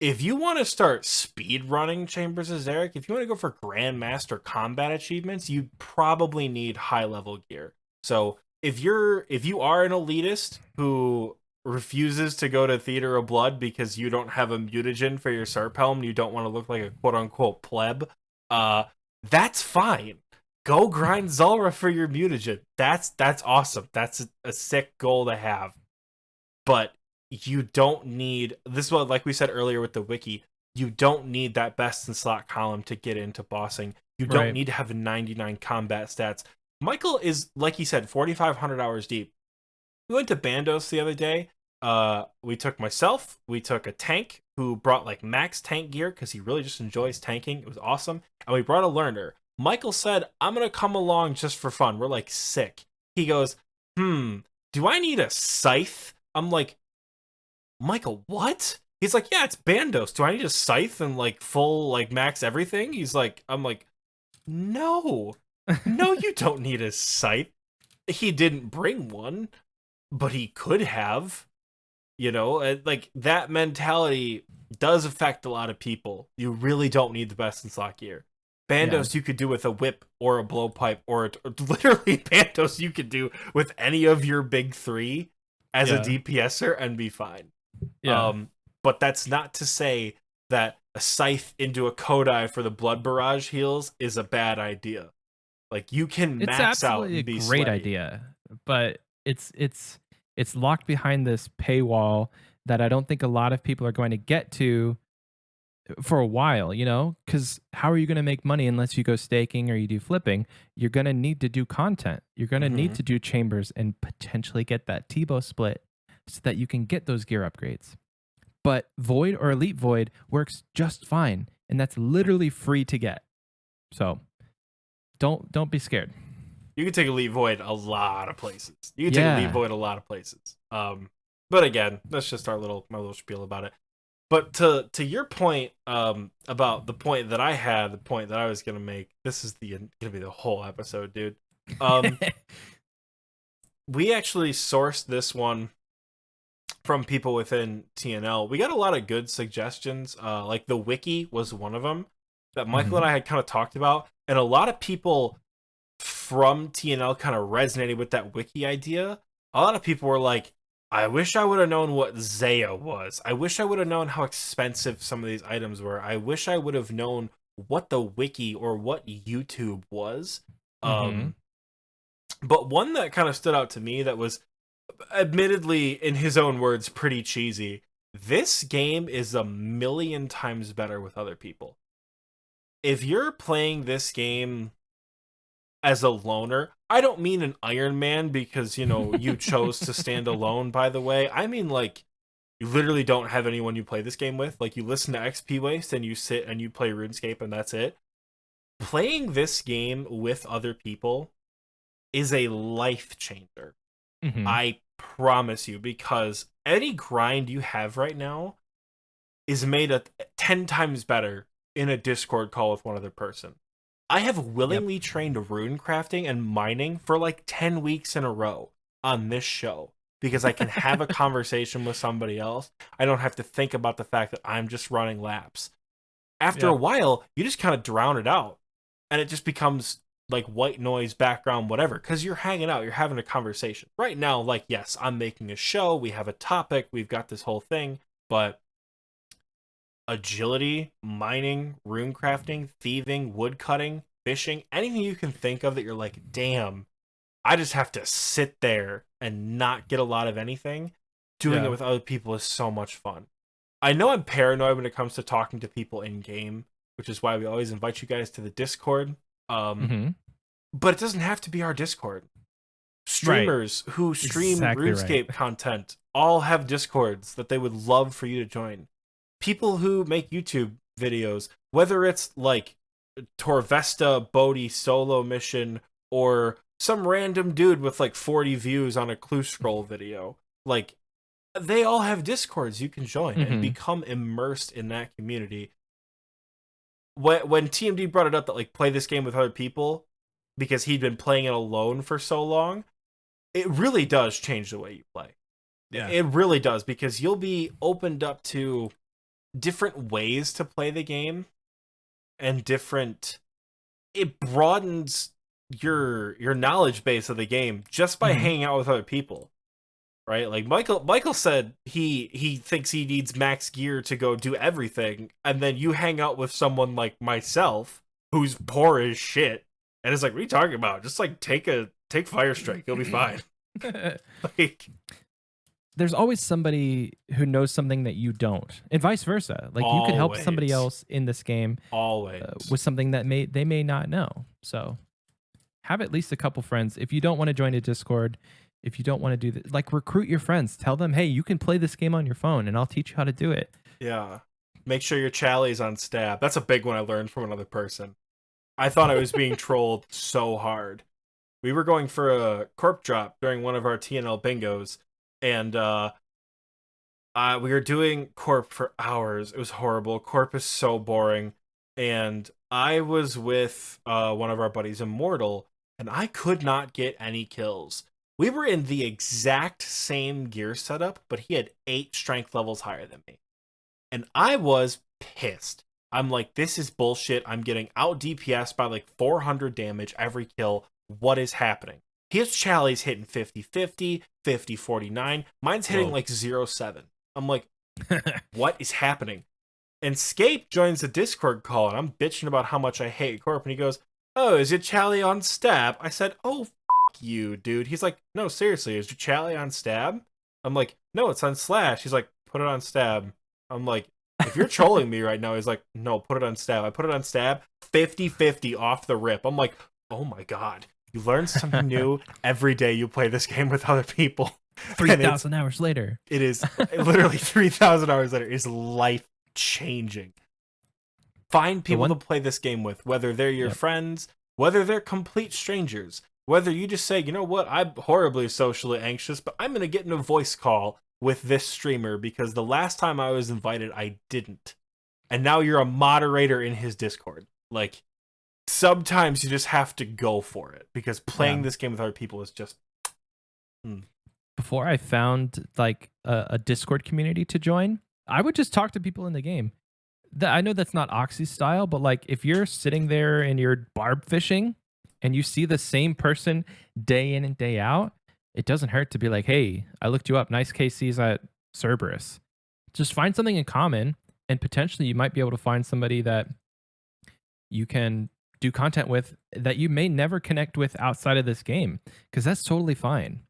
If you want to start speed running Chambers of Zarek, if you want to go for Grandmaster combat achievements, you probably need high level gear. So if you are an elitist who refuses to go to Theater of Blood because you don't have a mutagen for your Serp helm, you don't want to look like a quote unquote pleb, that's fine. Go grind Zulrah for your mutagen. That's awesome. That's a sick goal to have. But you don't need, this is what, like we said earlier with the wiki, you don't need that best in slot column to get into bossing. You don't need to have 99 combat stats. Michael is, like he said, 4,500 hours deep. We went to Bandos the other day. We took myself, we took a tank who brought like max tank gear because he really just enjoys tanking. It was awesome. And we brought a learner. Michael said, I'm going to come along just for fun. We're like sick. He goes, do I need a scythe? I'm like, Michael, what? He's like, yeah, it's Bandos. Do I need a scythe and like full like max everything? He's like, I'm like, no, you don't need a scythe. He didn't bring one, but he could have. Like that mentality does affect a lot of people. You really don't need the best in slot gear. Bandos you could do with a whip or a blowpipe, or literally Bandos you could do with any of your big three as a DPSer and be fine. But that's not to say that a scythe into a Kodai for the blood barrage heals is a bad idea. Like you can max out and be a great idea, but it's locked behind this paywall that I don't think a lot of people are going to get to for a while, because how are you going to make money unless you go staking or you do flipping? You're going to need to do content. You're going to need to do Chambers and potentially get that T-bow split so that you can get those gear upgrades. But Void or Elite Void works just fine, and that's literally free to get. So don't be scared. You can take Elite Void a lot of places. But again, that's just my little spiel about it. But to your point about the point that I had, the point that I was gonna make, this is gonna be the whole episode, dude. We actually sourced this one from people within TNL. We got a lot of good suggestions. Like the wiki was one of them that Michael and I had kind of talked about, and a lot of people from TNL kind of resonated with that wiki idea, a lot of people were like, I wish I would have known what Zaya was. I wish I would have known how expensive some of these items were. I wish I would have known what the wiki or what YouTube was. Mm-hmm. But one that kind of stood out to me that was admittedly, in his own words, pretty cheesy. This game is a million times better with other people. If you're playing this game as a loner, I don't mean an Iron Man because, you know, you chose to stand alone, by the way. I mean, like, you literally don't have anyone you play this game with. Like, you listen to XP Waste and you sit and you play RuneScape and that's it. Playing this game with other people is a life changer. Mm-hmm. I promise you, because any grind you have right now is made 10 times better in a Discord call with one other person. I have willingly trained rune crafting and mining for like 10 weeks in a row on this show because I can have a conversation with somebody else. I don't have to think about the fact that I'm just running laps. After a while, you just kind of drown it out and it just becomes like white noise, background, whatever, because you're hanging out, you're having a conversation. Right now, like, yes, I'm making a show, we have a topic, we've got this whole thing, but agility, mining, rune crafting, thieving, wood cutting, fishing, anything you can think of that you're like, damn, I just have to sit there and not get a lot of anything. Doing it with other people is so much fun. I know I'm paranoid when it comes to talking to people in game, which is why we always invite you guys to the Discord. But it doesn't have to be our Discord. Streamers who stream RuneScape content all have Discords that they would love for you to join. People who make YouTube videos, whether it's like Torvesta Bodhi solo mission or some random dude with like 40 views on a clue scroll video, like they all have Discords you can join and become immersed in that community. When TMD brought it up that like play this game with other people because he'd been playing it alone for so long, it really does change the way you play. Yeah. It really does, because you'll be opened up to different ways to play the game and it broadens your knowledge base of the game just by hanging out with other people. Right? Like Michael said he thinks he needs max gear to go do everything, and then you hang out with someone like myself who's poor as shit and it's like, what are you talking about? Just like take Fire Strike, you'll be fine. Like, there's always somebody who knows something that you don't, and vice versa. Like you could help somebody else in this game with something that they may not know. So have at least a couple friends. If you don't want to join a Discord, if you don't want to do that, like recruit your friends. Tell them, hey, you can play this game on your phone and I'll teach you how to do it. Yeah. Make sure your Chally's on stab. That's a big one I learned from another person. I thought I was being trolled so hard. We were going for a corp drop during one of our TNL bingos, and we were doing corp for hours. It was horrible. Corp is so boring. And I was with one of our buddies, Immortal, and I could not get any kills. We were in the exact same gear setup, but he had 8 strength levels higher than me. And I was pissed. I'm like, this is bullshit. I'm getting out DPS by like 400 damage every kill. What is happening? His Chally's hitting 50-50, 50-49. Mine's hitting like 0-7. I'm like, what is happening? And Scape joins the Discord call, and I'm bitching about how much I hate Corp, and he goes, oh, is your Chally on stab? I said, oh, you, dude. He's like, no, seriously, is your Chally on stab? I'm like, no, it's on slash. He's like, put it on stab. I'm like, if you're trolling me right now, he's like, no, put it on stab. I put it on stab, 50-50 off the rip. I'm like, oh my god, you learn something new every day you play this game with other people. 3,000 hours later. It is literally 3,000 hours later. It's life changing. Find people to play this game with, whether they're your friends, whether they're complete strangers, whether you just say, you know what, I'm horribly socially anxious, but I'm going to get in a voice call with this streamer because the last time I was invited, I didn't. And now you're a moderator in his Discord. Like, sometimes you just have to go for it because playing this game with other people is just... Before I found like a Discord community to join, I would just talk to people in the game. I know that's not Oxie's style, but like if you're sitting there and you're barb fishing and you see the same person day in and day out, it doesn't hurt to be like, hey, I looked you up. Nice KCs at Cerberus. Just find something in common, and potentially you might be able to find somebody that you can do content with that you may never connect with outside of this game, because that's totally fine.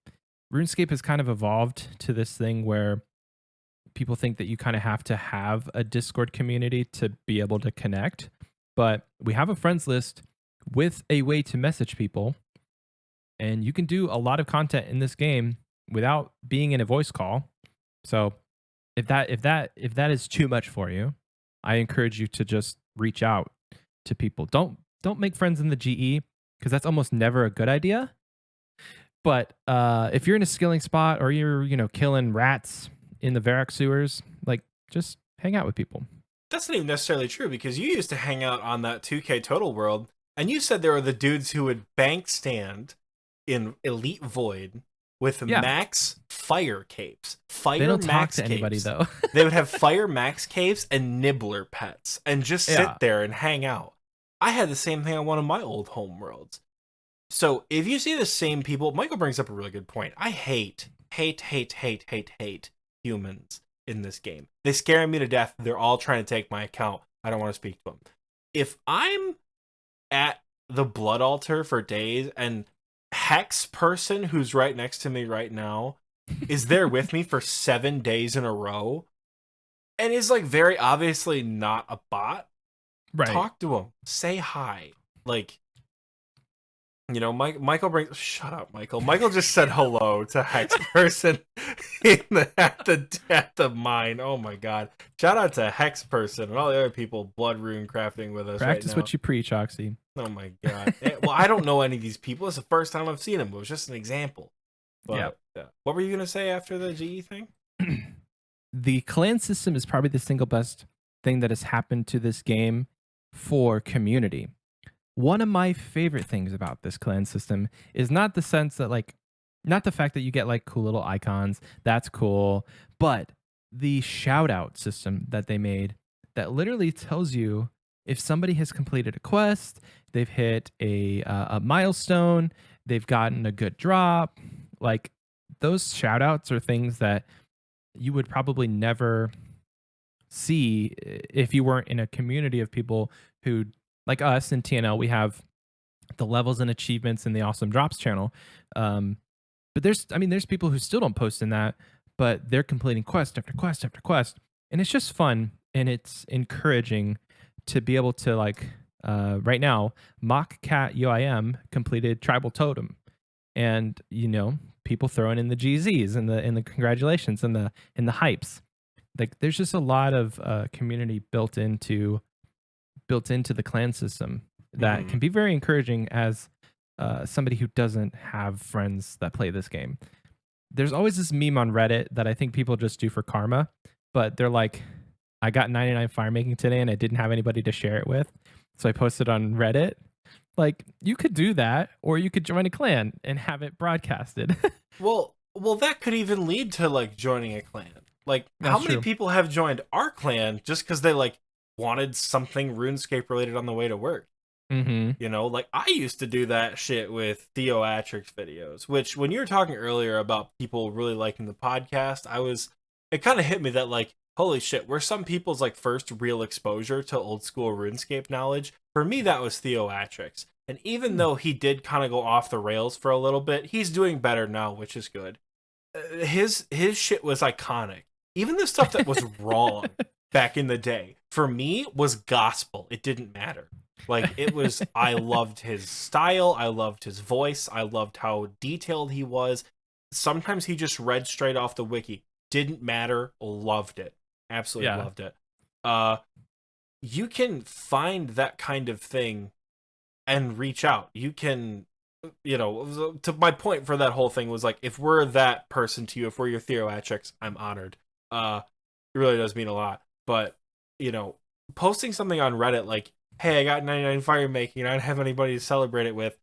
RuneScape has kind of evolved to this thing where people think that you kind of have to have a Discord community to be able to connect, but we have a friends list with a way to message people, and you can do a lot of content in this game without being in a voice call. So if that is too much for you, I encourage you to just reach out to people. Don't make friends in the GE, because that's almost never a good idea. But if you're in a skilling spot, or you're killing rats in the Varrock sewers, like, just hang out with people. That's not even necessarily true, because you used to hang out on that 2K Total World, and you said there were the dudes who would bank stand in Elite Void with Yeah. max fire capes. They don't talk to anybody though. They would have fire max capes and nibbler pets and just sit there and hang out. I had the same thing on one of my old home worlds. So if you see the same people, Michael brings up a really good point. I hate humans in this game. They scare me to death. They're all trying to take my account. I don't want to speak to them. If I'm at the blood altar for days and Hex person, who's right next to me right now, is there with me for 7 days in a row and is like very obviously not a bot, Right. talk to him, say hi. Like, Michael brings. Shut up, Michael. Michael just said hello to Hex person at the mine. Oh my god! Shout out to Hex person and all the other people blood rune crafting with us. Practice right now. what you preach, Oxie. Oh my god! Well, I don't know any of these people. It's the first time I've seen them. It was just an example. But what were you gonna say after the GE thing? The clan system is probably the single best thing that has happened to this game for community. One of my favorite things about this clan system is not the sense that not the fact that you get like cool little icons, that's cool, but the shout out system that they made that literally tells you if somebody has completed a quest, they've hit a milestone, they've gotten a good drop. Like, those shout outs are things that you would probably never see if you weren't in a community of people who, like us in TNL, we have the levels and achievements in the Awesome Drops channel. But there's people who still don't post in that, but they're completing quest after quest after quest. And it's just fun, and it's encouraging to be able to, like, right now, Mock Cat UIM completed Tribal Totem. And, people throwing in the GZs and the congratulations and the hypes. Like, there's just a lot of community built into the clan system that can be very encouraging as somebody who doesn't have friends that play this game. There's always this meme on Reddit that I think people just do for karma, but they're like, I got 99 fire making today and I didn't have anybody to share it with, so I posted on Reddit. Like, you could do that, or you could join a clan and have it broadcasted. well, that could even lead to like joining a clan. Like, how many people have joined our clan just because they like wanted something RuneScape related on the way to work? Like, I used to do that shit with Theoatrix videos, which when you were talking earlier about people really liking the podcast, it kind of hit me that, like, holy shit, we're some people's like first real exposure to old school RuneScape knowledge. For me, that was Theoatrix. And even though he did kind of go off the rails for a little bit, he's doing better now, which is good. His shit was iconic. Even the stuff that was wrong back in the day, for me, was gospel. It didn't matter. Like, it was, I loved his style. I loved his voice. I loved how detailed he was. Sometimes he just read straight off the wiki. Didn't matter. Loved it. Absolutely loved it. You can find that kind of thing and reach out. You can, to my point for that whole thing was like, if we're that person to you, if we're your Theoatrix, I'm honored. It really does mean a lot. But, posting something on Reddit like, hey, I got 99 fire making, I don't have anybody to celebrate it with.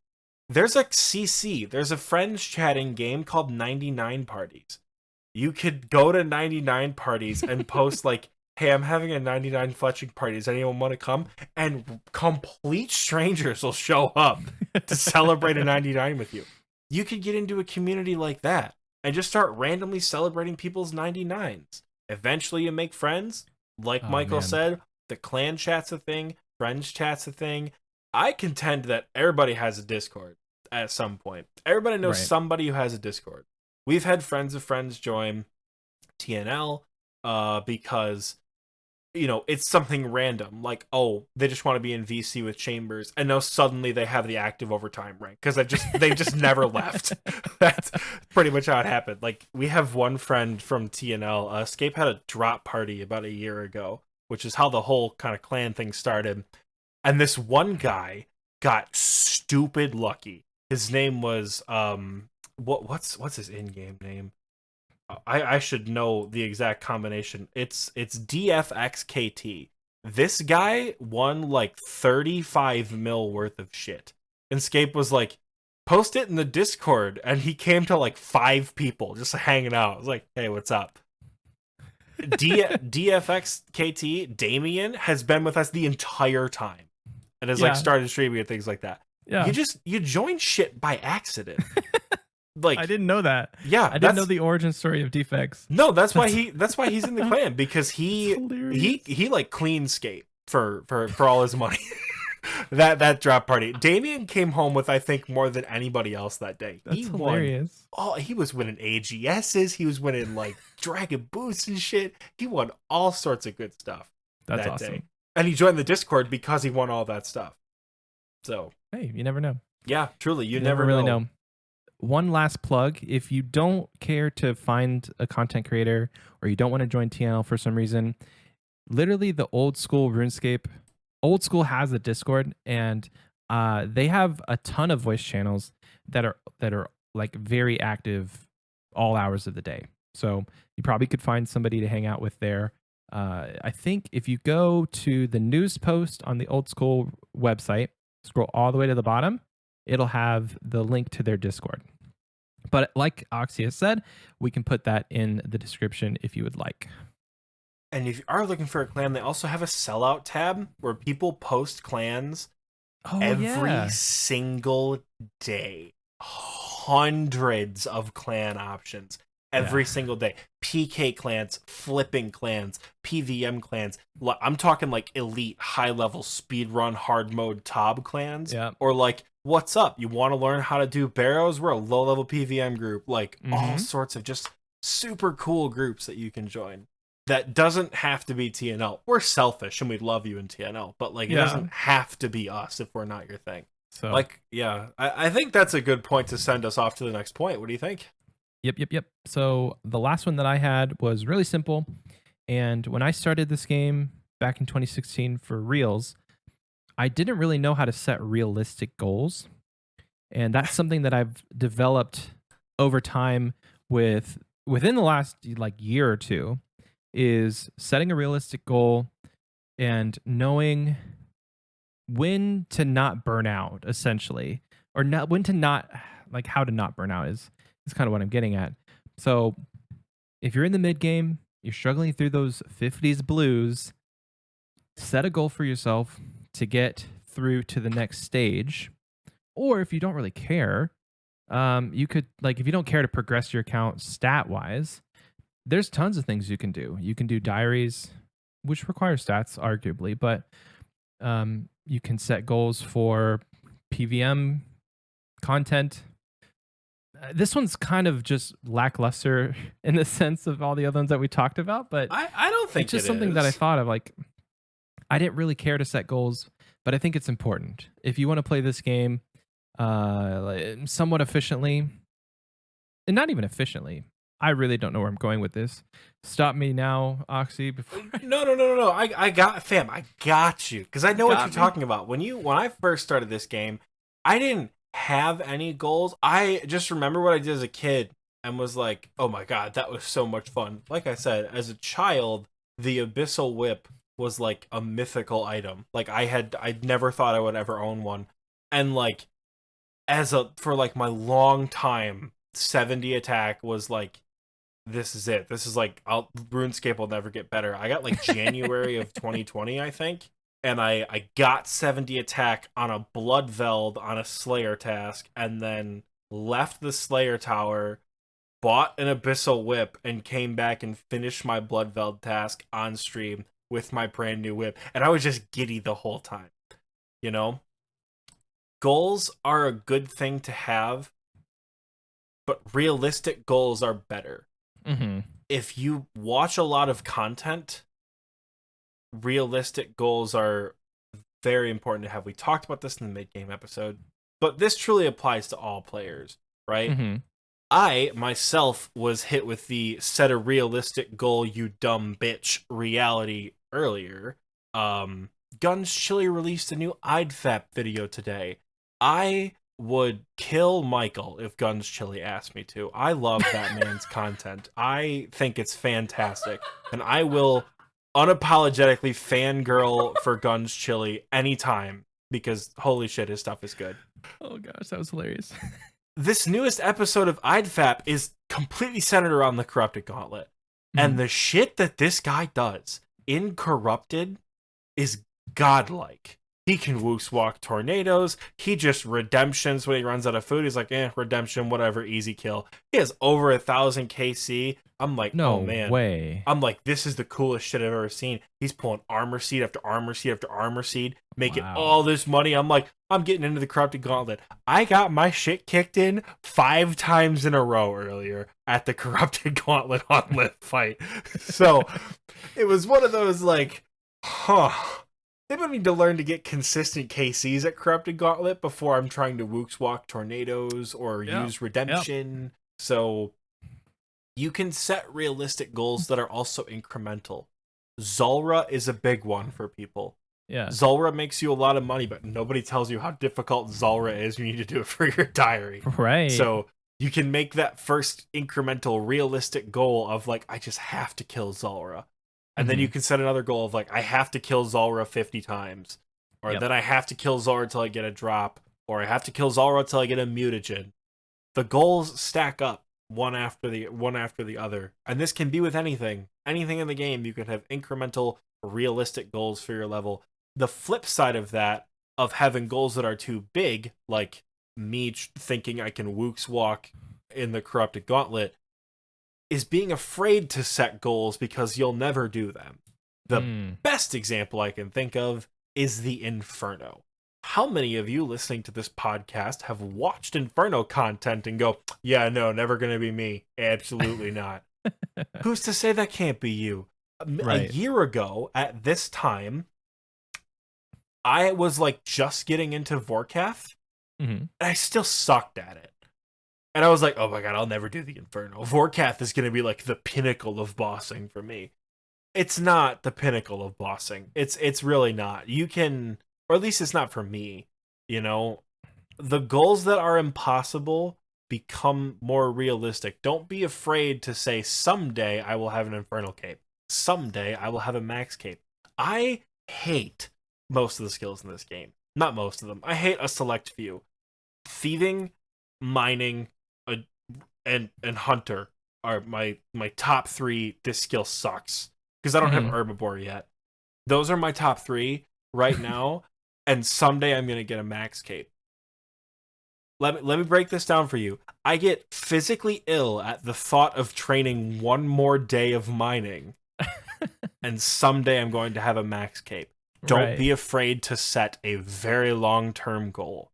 There's a CC. There's a friends chatting game called 99 Parties. You could go to 99 Parties and post like hey, I'm having a 99 fletching party. Does anyone want to come? And complete strangers will show up to celebrate a 99 with you. You could get into a community like that and just start randomly celebrating people's 99s. Eventually, you make friends. Like Oh Michael man. said, the clan chat's a thing, friends chat's a thing. I contend that everybody has a Discord at some point. Everybody knows Right. somebody who has a Discord. We've had friends of friends join TNL because it's something random, like, oh, they just want to be in VC with Chambers, and now suddenly they have the active overtime rank because they just never left. That's pretty much how it happened. Like, we have one friend from TNL. Escape had a drop party about a year ago, which is how the whole kind of clan thing started. And this one guy got stupid lucky. His name was what's his in-game name? I should know the exact combination. It's DFXKT. This guy won like 35 mil worth of shit. And Scape was like, post it in the Discord, and he came to like 5 people just hanging out. I was like, hey, what's up? DFXKT Damien has been with us the entire time and has like Yeah. started streaming and things like that. Yeah. You join shit by accident. Like, I didn't know that. yeah, I didn't know the origin story of Defects. No, that's why he's in the clan, because he Hilarious. like clean skate for all his money. that drop party. Damien came home with, I think, more than anybody else that day. That's He hilarious. won. Oh, he was winning AGSs. He was winning like Dragon Boosts and shit. He won all sorts of good stuff That's that awesome. day. And he joined the Discord because he won all that stuff. So, Hey, you never know. yeah, truly, you never never really know. know. One last plug: if you don't care to find a content creator or you don't want to join TNL for some reason, literally the Old School Runescape, Old School has a Discord, and they have a ton of voice channels that are like very active all hours of the day. So you probably could find somebody to hang out with there. I think if you go to the news post on the Old School website, scroll all the way to the bottom, it'll have the link to their Discord. But like Oxie has said, we can put that in the description if you would like. And if you are looking for a clan, they also have a sellout tab where people post clans every single day. Hundreds of clan options every single day. PK clans, flipping clans, PVM clans. I'm talking like elite, high level speedrun, hard mode TOB clans. Yeah. Or like, what's up? You want to learn how to do barrows? We're a low level PVM group. Like, all sorts of just super cool groups that you can join. That doesn't have to be TNL. We're selfish and we love you in TNL, but like, it doesn't have to be us if we're not your thing. So Like, yeah, I think that's a good point to send us off to the next point. What do you think? Yep. So the last one that I had was really simple. And when I started this game back in 2016 for reals, I didn't really know how to set realistic goals. And that's something that I've developed over time within the last like year or two, is setting a realistic goal and knowing when to not burn out, essentially, or not when to not, like, how to not burn out is kind of what I'm getting at. So if you're in the mid game, you're struggling through those 50s blues, set a goal for yourself to get through to the next stage. Or if you don't really care, you could, like, if you don't care to progress your account stat wise, there's tons of things you can do. You can do diaries, which require stats, arguably, but you can set goals for PVM content. This one's kind of just lackluster in the sense of all the other ones that we taled about, but I don't think it's just something that I thought of. Like, I didn't really care to set goals, but I think it's important if you want to play this game somewhat efficiently, and not even efficiently. I really don't know where I'm going with this. Stop me now, Oxy. Before No. I got you, because I know what you're talking about. When I first started this game, I didn't have any goals. I just remember what I did as a kid and was like, oh my god, that was so much fun. Like I said, as a child, the Abyssal Whip was like a mythical item. Like, I never thought I would ever own one. And like, for like my long time, 70 attack was like this is it. This is like RuneScape will never get better. I got like January of 2020, I think, and I got 70 attack on a Bloodveld on a Slayer task, and then left the Slayer tower, bought an Abyssal Whip, and came back and finished my Bloodveld task on stream with my brand new whip, and I was just giddy the whole time. You know, goals are a good thing to have, but realistic goals are better. Mm-hmm. If you watch a lot of content, realistic goals are very important to have. We talked about this in the mid-game episode, but this truly applies to all players, right? Mm-hmm. I, myself, was hit with the set a realistic goal, you dumb bitch reality earlier. Guns Chili released a new IDFAP video today. I would kill Michael if Guns Chili asked me to. I love that man's content. I think it's fantastic. And I will unapologetically fangirl for Guns Chili anytime because holy shit, his stuff is good. Oh gosh, that was hilarious. This newest episode of IDFAP is completely centered around the Corrupted Gauntlet. And the shit that this guy does in Corrupted is godlike. He can Wooks walk tornadoes. He just redemptions when he runs out of food. He's like, redemption, whatever, easy kill. He has over 1,000 KC. I'm like, no oh man. way. I'm like, this is the coolest shit I've ever seen. He's pulling armor seed after armor seed after armor seed, making all this money. I'm like, I'm getting into the Corrupted Gauntlet. I got my shit kicked in 5 times in a row earlier at the Corrupted Gauntlet on Lift fight. So it was one of those like, they might need to learn to get consistent KCs at Corrupted Gauntlet before I'm trying to Wooks walk tornadoes or use redemption. So you can set realistic goals that are also incremental. Zulrah is a big one for people. Yeah. Zulrah makes you a lot of money, but nobody tells you how difficult Zulrah is. You need to do it for your diary. Right. So you can make that first incremental realistic goal of like, I just have to kill Zulrah. And then you can set another goal of like, I have to kill Zulrah 50 times. Or then I have to kill Zulrah till I get a drop. Or I have to kill Zulrah till I get a mutagen. The goals stack up one after the other. And this can be with anything. Anything in the game, you can have incremental, realistic goals for your level. The flip side of that, of having goals that are too big, like me thinking I can Wooks walk in the Corrupted Gauntlet, is being afraid to set goals because you'll never do them. The best example I can think of is the Inferno. How many of you listening to this podcast have watched Inferno content and go, yeah, no, never going to be me. Absolutely not. Who's to say that can't be you? Right. A year ago at this time, I was like just getting into Vorkath, and I still sucked at it. And I was like, oh my god, I'll never do the Inferno. Vorkath is going to be like the pinnacle of bossing for me. It's not the pinnacle of bossing. It's really not. You can, or at least it's not for me, you know? The goals that are impossible become more realistic. Don't be afraid to say, someday I will have an Infernal Cape. Someday I will have a Max Cape. I hate most of the skills in this game. Not most of them. I hate a select few. Thieving, mining, and Hunter are my top 3. This skill sucks because I don't have Herbivore yet. Those are my top 3 right now, and someday I'm gonna get a Max Cape. Let me break this down for you. I get physically ill at the thought of training one more day of mining, and someday I'm going to have a Max Cape. Don't be afraid to set a very long-term goal.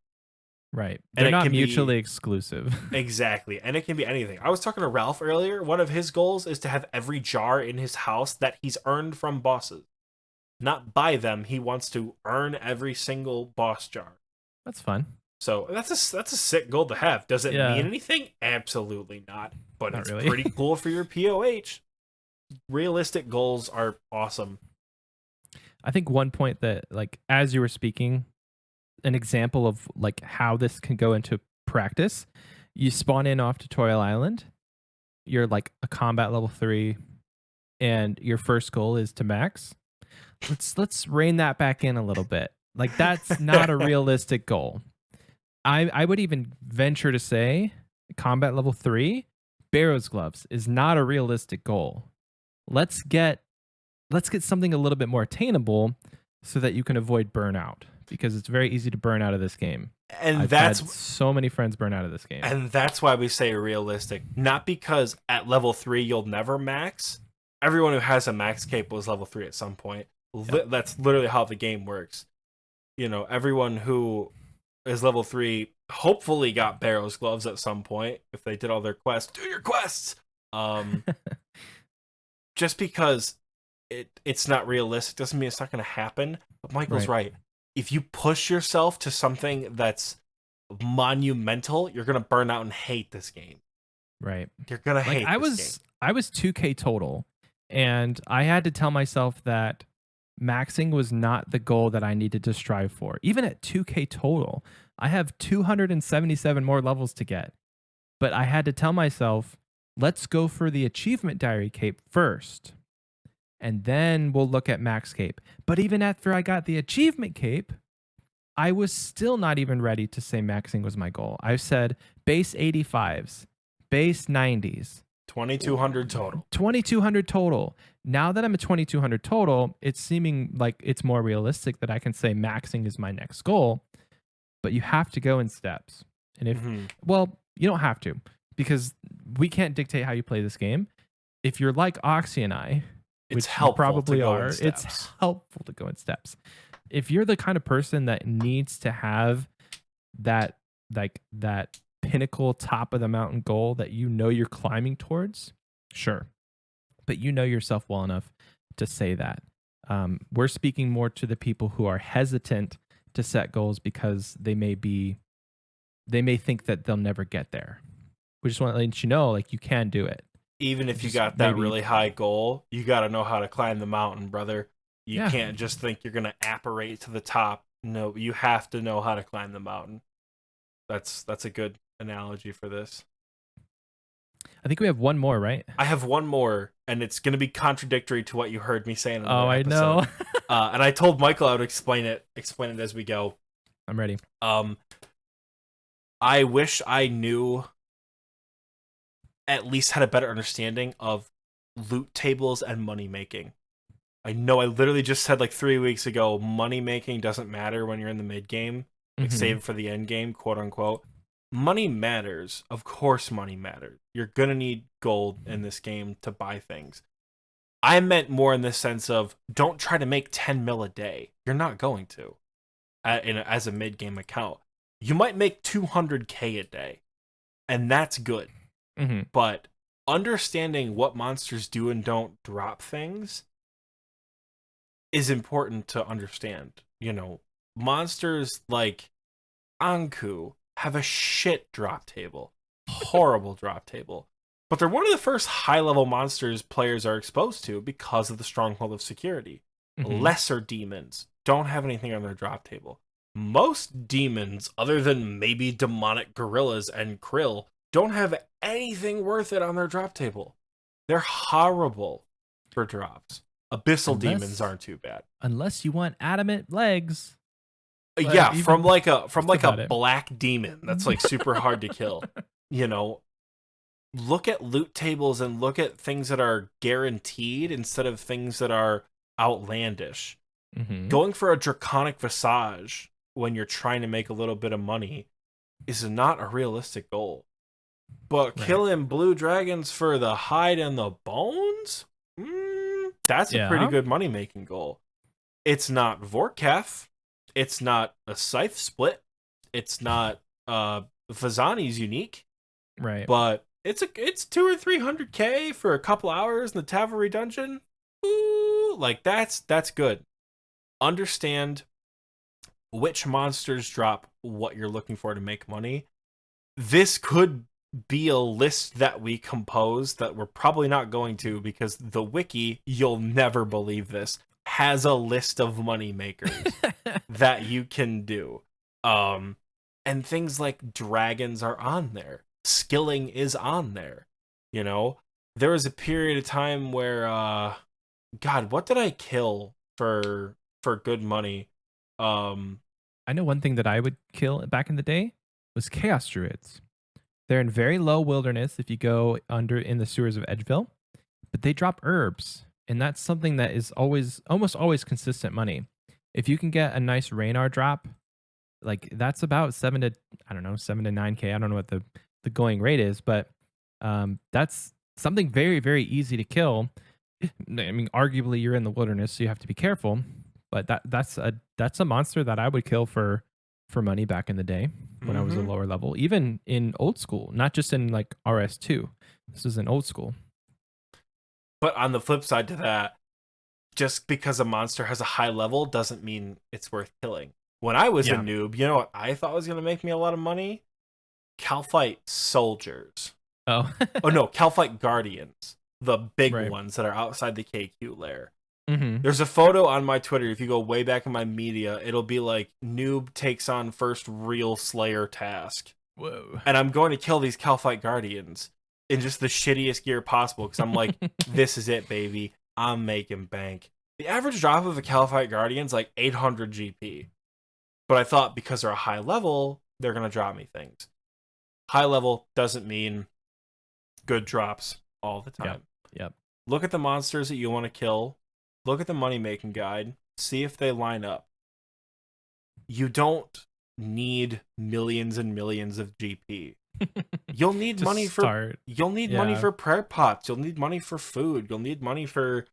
Right. They're not mutually exclusive. Exactly. And it can be anything. I was talking to Ralph earlier. One of his goals is to have every jar in his house that he's earned from bosses. Not buy them. He wants to earn every single boss jar. That's fun. So that's a sick goal to have. Does it mean anything? Absolutely not. But not it's really. pretty cool for your POH. Realistic goals are awesome. I think one point that, like, as you were speaking, an example of like how this can go into practice, you spawn in off Tutorial Island, you're like a combat level 3, and your first goal is to max. Let's rein that back in a little bit. Like, that's not a realistic goal. I would even venture to say combat level 3, Barrow's gloves is not a realistic goal. Let's get something a little bit more attainable so that you can avoid burnout, because it's very easy to burn out of this game. And I've had so many friends burn out of this game. And that's why we say realistic. Not because at level 3 you'll never max. Everyone who has a max cape was level 3 at some point. Yep. That's literally how the game works. You know, everyone who is level 3 hopefully got Barrow's gloves at some point. If they did all their quests, do your quests! Just because it's not realistic doesn't mean it's not going to happen. But Michael's right. If you push yourself to something that's monumental, you're going to burn out and hate this game. Right. You're going to hate this game. I was 2K total, and I had to tell myself that maxing was not the goal that I needed to strive for. Even at 2K total, I have 277 more levels to get. But I had to tell myself, let's go for the achievement diary cape first, and then we'll look at max cape. But even after I got the achievement cape, I was still not even ready to say maxing was my goal. I said base 85s, base 90s. 2,200 total. 2,200 total. Now that I'm at 2,200 total, it's seeming like it's more realistic that I can say maxing is my next goal. But you have to go in steps. And if, well, you don't have to, because we can't dictate how you play this game. If you're like Oxie and I, it's helpful probably are. It's helpful to go in steps. If you're the kind of person that needs to have that, like that pinnacle top of the mountain goal that you know you're climbing towards, sure. But you know yourself well enough to say that. We're speaking more to the people who are hesitant to set goals because they may think that they'll never get there. We just want to let you know, like, you can do it. Even if you got that really high goal, you got to know how to climb the mountain, brother. You can't just think you're going to apparate to the top. No, you have to know how to climb the mountain. That's a good analogy for this. I think we have one more, right? I have one more, and it's going to be contradictory to what you heard me say in another episode. I know. And I told Michael I would explain it as we go. I'm ready. I wish I knew, at least had a better understanding of loot tables and money making. I know I literally just said like 3 weeks ago, money making doesn't matter when you're in the mid game. Like save it for the end game, quote unquote. Money matters. Of course money matters. You're going to need gold in this game to buy things. I meant more in the sense of, don't try to make 10 mil a day. You're not going to as a mid game account. You might make 200K a day, and that's good. But understanding what monsters do and don't drop things is important to understand. You know, monsters like Anku have a shit drop table. Horrible drop table. But they're one of the first high-level monsters players are exposed to because of the Stronghold of Security. Lesser demons don't have anything on their drop table. Most demons, other than maybe demonic gorillas and krill, don't have anything worth it on their drop table. They're horrible for drops. Abyssal demons aren't too bad. Unless you want adamant legs. Yeah, from like a black demon that's like super hard to kill. You know, look at loot tables and look at things that are guaranteed instead of things that are outlandish. Going for a draconic visage when you're trying to make a little bit of money is not a realistic goal. But killing blue dragons for the hide and the bones? That's a pretty good money-making goal. It's not Vorkath. It's not a Scythe Split. It's not Vazani's unique. Right. But it's 200 or 300K for a couple hours in the Tavari dungeon. Ooh, like that's good. Understand which monsters drop what you're looking for to make money. This could be a list that we compose that we're probably not going to, because the wiki, you'll never believe this, has a list of money makers that you can do. And things like dragons are on there. Skilling is on there. You know, there was a period of time where God, what did I kill for good money? I know one thing that I would kill back in the day was Chaos Druids. They're in very low wilderness if you go under in the sewers of Edgeville, but they drop herbs, and that's something that is always almost always consistent money. If you can get a nice Raynar drop, like that's about 7 to I don't know, 7 to 9k. I don't know what the going rate is, but that's something very very easy to kill. I mean, arguably you're in the wilderness, so you have to be careful, but that's a monster that I would kill for money back in the day when I was a Hmm. lower level, even in old school, not just in like RS2. This is in old school. But on the flip side to that, just because a monster has a high level doesn't mean it's worth killing. When I was a Yeah. noob, you know what I thought was going to make me a lot of money? Calphite soldiers. Oh. Oh no, Calphite guardians. The big Right. ones that are outside the KQ lair. Mhm. There's a photo on my Twitter. If you go way back in my media, it'll be like noob takes on first real Slayer task. Whoa. And I'm going to kill these Calphite guardians in just the shittiest gear possible because I'm like, this is it, baby. I'm making bank. The average drop of a Calphite guardian's like 800 GP. But I thought because they're a high level, they're going to drop me things. High level doesn't mean good drops all the time. Yep. Look at the monsters that you want to kill. Look at the money making guide. See if they line up. You don't need millions and millions of GP. You'll need To money for start. you'll need money Yeah. for prayer pots. You'll need money for food. You'll need money for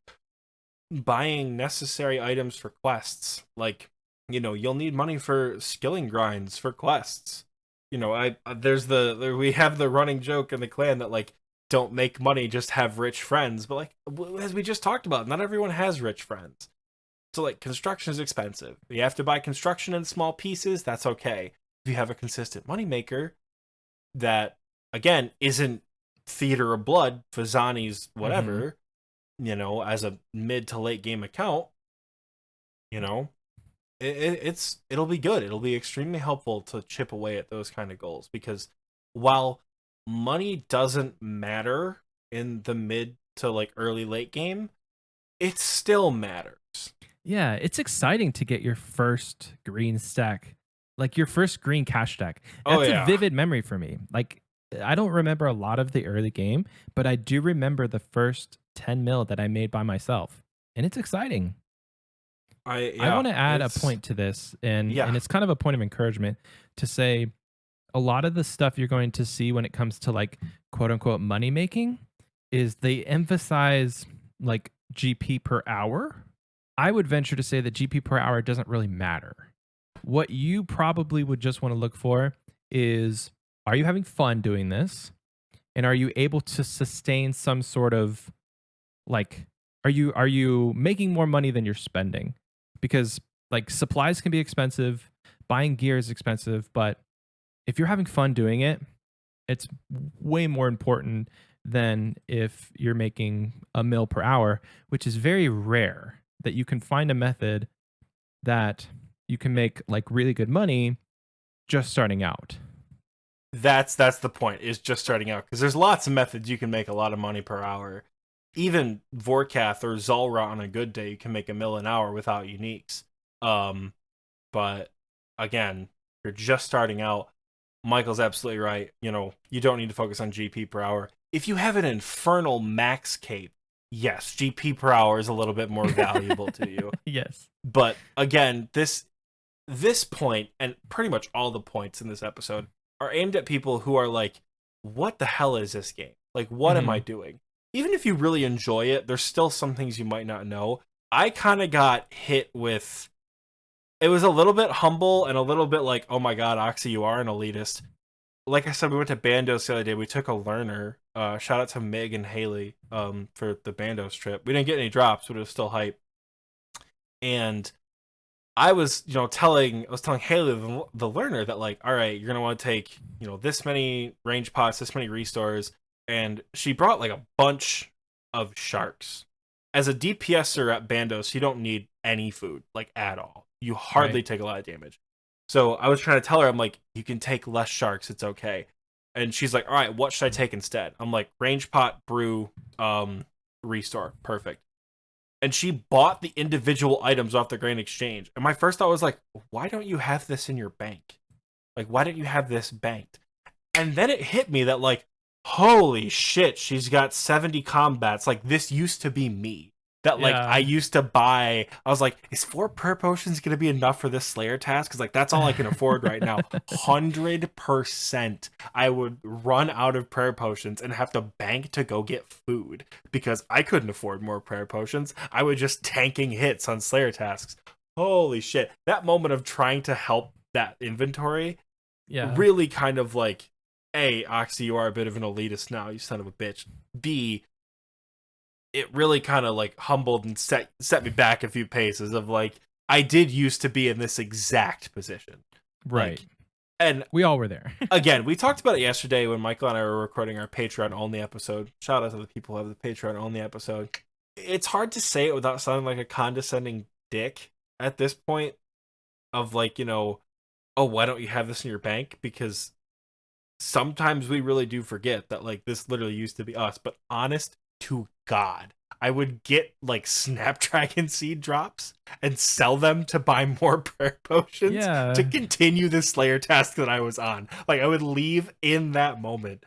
buying necessary items for quests. Like, you'll need money for skilling grinds for quests. We have the running joke in the clan that like don't make money, just have rich friends. But like as we just talked about, not everyone has rich friends. So like construction is expensive. You have to buy construction in small pieces. That's okay. If you have a consistent moneymaker that again isn't Theater of Blood, Fazani's whatever, as a mid to late game account, you know, it'll be good. It'll be extremely helpful to chip away at those kind of goals because while money doesn't matter in the mid to like early late game, it still matters. Yeah, it's exciting to get your first green stack, like your first green cash stack. Oh That's a yeah. vivid memory for me. Like, I don't remember a lot of the early game, but I do remember the first 10 mil that I made by myself. And it's exciting. I want to add a it's point to this, and yeah. it's kind of a point of encouragement to say a lot of the stuff you're going to see when it comes to like quote unquote money making is they emphasize like GP per hour. I would venture to say that GP per hour doesn't really matter. What you probably would just want to look for is, are you having fun doing this? And are you able to sustain some sort of like, are you making more money than you're spending? Because like supplies can be expensive, buying gear is expensive, but if you're having fun doing it, it's way more important than if you're making a mil per hour, which is very rare that you can find a method that you can make like really good money just starting out. That's the point, is just starting out, because there's lots of methods you can make a lot of money per hour. Even Vorkath or Zulra on a good day, you can make a mil an hour without uniques. But again, you're just starting out. Michael's absolutely right. You don't need to focus on GP per hour. If you have an infernal max cape, yes, GP per hour is a little bit more valuable to you. Yes. But again, this point and pretty much all the points in this episode are aimed at people who are like, what the hell is this game? Like, what am I doing? Even if you really enjoy it, there's still some things you might not know. I kind of got hit with, it was a little bit humble and a little bit like, oh my god, Oxie, you are an elitist. Like I said, we went to Bandos the other day. We took a learner. Shout out to Meg and Haley for the Bandos trip. We didn't get any drops, but it was still hype. And I was, telling Haley, the learner, that like, all right, you're gonna want to take, this many range pots, this many restores, and she brought like a bunch of sharks. As a DPSer at Bandos, you don't need any food, like at all. You hardly Right. take a lot of damage. So I was trying to tell her, I'm like, you can take less sharks, it's okay. And she's like, all right, what should I take instead? I'm like, range pot, brew, restore, perfect. And she bought the individual items off the Grand Exchange. And my first thought was like, why don't you have this in your bank? Like, why don't you have this banked? And then it hit me that, like, holy shit, she's got 70 combats. Like, this used to be me. That, like, I Yeah. used to buy. I was like, is 4 prayer potions going to be enough for this Slayer task? Because, like, that's all I can afford right now. 100% I would run out of prayer potions and have to bank to go get food because I couldn't afford more prayer potions. I was just tanking hits on Slayer tasks. Holy shit. That moment of trying to help that inventory Yeah. really kind of like, A, Oxie, you are a bit of an elitist now, you son of a bitch. B, it really kind of like humbled and set me back a few paces of like, I did used to be in this exact position. Right. Like, and We all were there. again, we talked about it yesterday when Michael and I were recording our Patreon only episode. Shout out to the people who have the Patreon only episode. It's hard to say it without sounding like a condescending dick at this point of like, you know, oh, why don't you have this in your bank? Because sometimes we really do forget that like this literally used to be us. But honest to God, I would get like Snapdragon seed drops and sell them to buy more prayer potions Yeah. to continue this Slayer task that I was on. Like I would leave in that moment.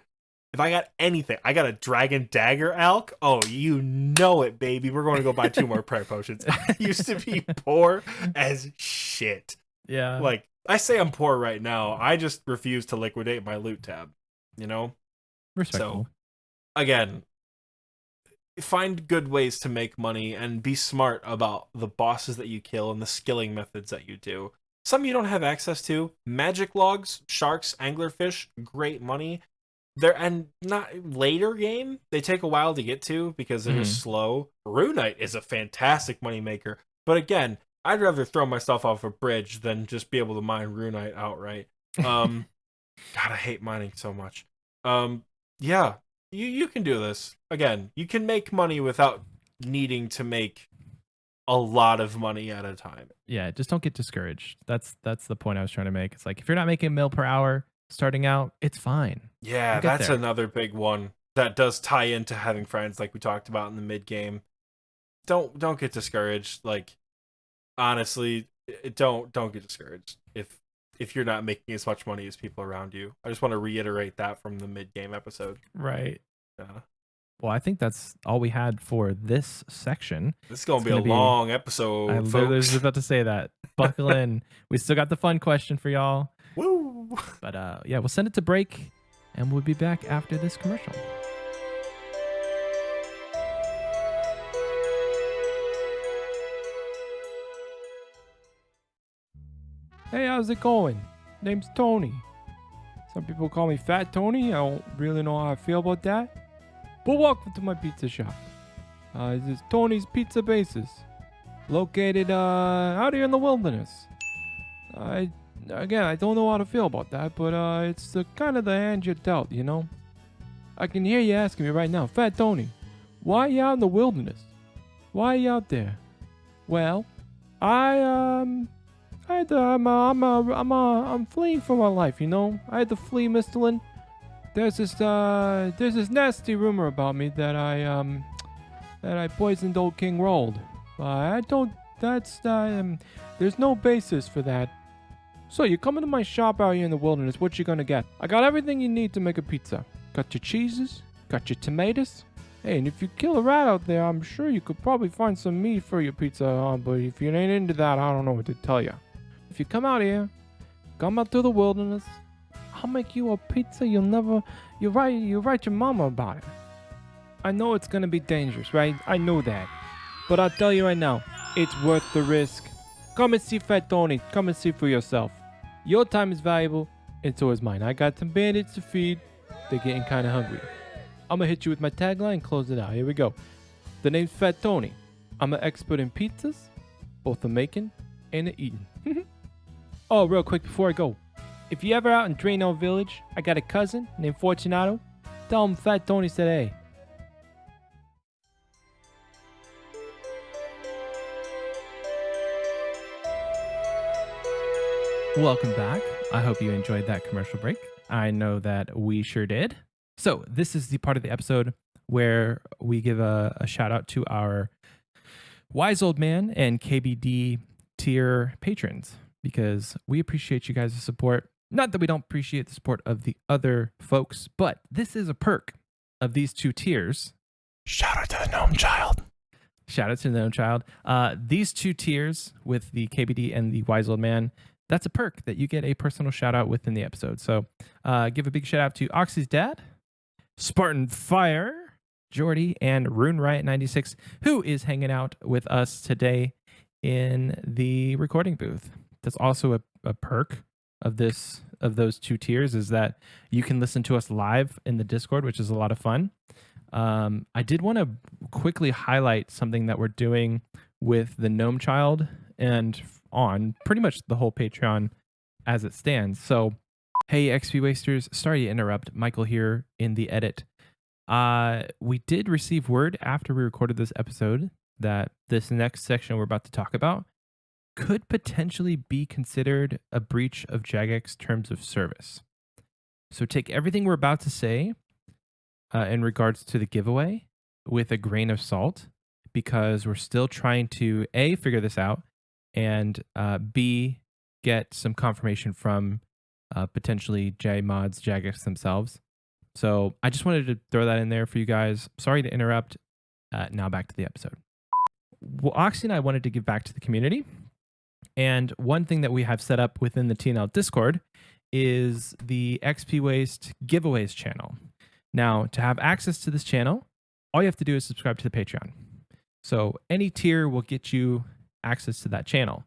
If I got anything, I got a Dragon Dagger Alk. Oh, you know it, baby. We're going to go buy 2 more prayer potions. I used to be poor as shit. Yeah. Like, I say I'm poor right now. I just refuse to liquidate my loot tab, you know? Respectable. So, again, find good ways to make money and be smart about the bosses that you kill and the skilling methods that you do. Some you don't have access to. Magic logs, sharks, anglerfish, great money. And not later game, they take a while to get to because they're just slow. Runite is a fantastic moneymaker. But again, I'd rather throw myself off a bridge than just be able to mine Runite outright. God, I hate mining so much. Yeah, you can do this. Again, you can make money without needing to make a lot of money at a time. Yeah, just don't get discouraged. That's the point I was trying to make. It's like if you're not making a mil per hour starting out, it's fine. Yeah, that's another big one that does tie into having friends like we talked about in the mid game. Don't get discouraged. Like honestly, don't get discouraged if you're not making as much money as people around you. I just want to reiterate that from the mid game episode. Right. Yeah. Well, I think that's all we had for this section. This is gonna be a long episode. I literally was about to say that. Buckle in. We still got the fun question for y'all. Woo! But yeah, we'll send it to break, and we'll be back after this commercial. Hey, how's it going? Name's Tony. Some people call me Fat Tony. I don't really know how I feel about that. But welcome to my pizza shop. This is Tony's Pizza Bases, located out here in the wilderness. I don't know how to feel about that, but it's kind of the hand you're dealt, you know? I can hear you asking me right now, Fat Tony, why are you out in the wilderness? Why are you out there? Well, I'm fleeing for my life, you know? I had to flee Misthalin. There's this nasty rumor about me that I poisoned old King Rold. There's no basis for that. So you come into my shop out here in the wilderness, what you gonna get? I got everything you need to make a pizza. Got your cheeses, got your tomatoes. Hey, and if you kill a rat out there, I'm sure you could probably find some meat for your pizza, but if you ain't into that, I don't know what to tell you. If you come out here, come out to the wilderness, I'll make you a pizza you write your mama about it. I know it's gonna be dangerous, right? I know that. But I'll tell you right now, it's worth the risk. Come and see Fat Tony. Come and see for yourself. Your time is valuable, and so is mine. I got some bandits to feed. They're getting kind of hungry. I'm gonna hit you with my tagline and close it out. Here we go. The name's Fat Tony. I'm an expert in pizzas, both the making and the eating. Oh, real quick before I go. If you ever out in Drano Village, I got a cousin named Fortunato. Tell him Fat Tony said hey. Welcome back. I hope you enjoyed that commercial break. I know that we sure did. So this is the part of the episode where we give a shout out to our Wise Old Man and KBD tier patrons because we appreciate you guys' support. Not that we don't appreciate the support of the other folks, but this is a perk of these 2 tiers. Shout out to the gnome child. Shout out to the gnome child. These 2 tiers with the KBD and the Wise Old Man, that's a perk that you get a personal shout out within the episode. So give a big shout out to Oxie's dad, Spartan Fire, Jordy, and Rune Riot 96, who is hanging out with us today in the recording booth. That's also a perk of those 2 tiers, is that you can listen to us live in the Discord, which is a lot of fun. I did want to quickly highlight something that we're doing with the gnome child and on pretty much the whole Patreon as it stands. So, hey XP Wasters, sorry to interrupt. Michael here in the edit. We did receive word after we recorded this episode that this next section we're about to talk about could potentially be considered a breach of Jagex terms of service. So take everything we're about to say in regards to the giveaway with a grain of salt, because we're still trying to A, figure this out, and B, get some confirmation from potentially JMods, Jagex themselves. So I just wanted to throw that in there for you guys. Sorry to interrupt. Now back to the episode. Well, Oxie and I wanted to give back to the community. And one thing that we have set up within the TNL Discord is the XP Waste giveaways channel. Now, to have access to this channel, all you have to do is subscribe to the Patreon. So any tier will get you access to that channel.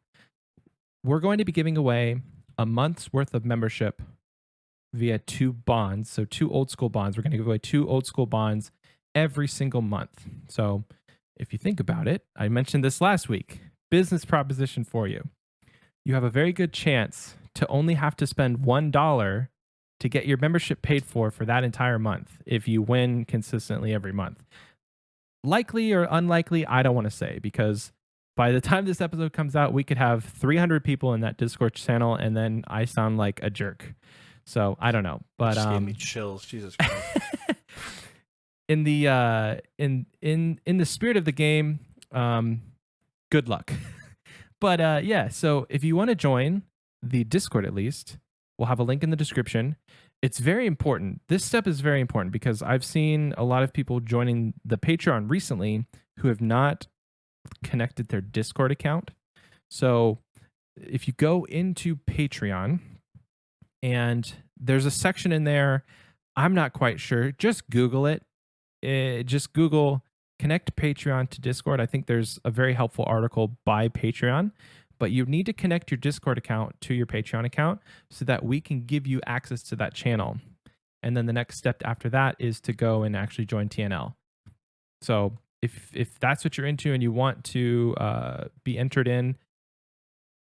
We're going to be giving away a month's worth of membership via 2 bonds. So 2 old school bonds. We're going to give away 2 old school bonds every single month. So if you think about it, I mentioned this last week, business proposition for you. You have a very good chance to only have to spend $1 to get your membership paid for that entire month if you win consistently every month. Likely or unlikely, I don't want to say, because by the time this episode comes out, we could have 300 people in that Discord channel, and then I sound like a jerk. So I don't know, but Just gave me chills. Jesus Christ. in the spirit of the game, good luck. But yeah, so if you want to join the Discord, at least, we'll have a link in the description. It's very important. This step is very important because I've seen a lot of people joining the Patreon recently who have not connected their Discord account. So if you go into Patreon and there's a section in there, I'm not quite sure, just Google it. Just Google connect Patreon to Discord. I think there's a very helpful article by Patreon, but you need to connect your Discord account to your Patreon account so that we can give you access to that channel. And then the next step after that is to go and actually join TNL. So if that's what you're into and you want to be entered in,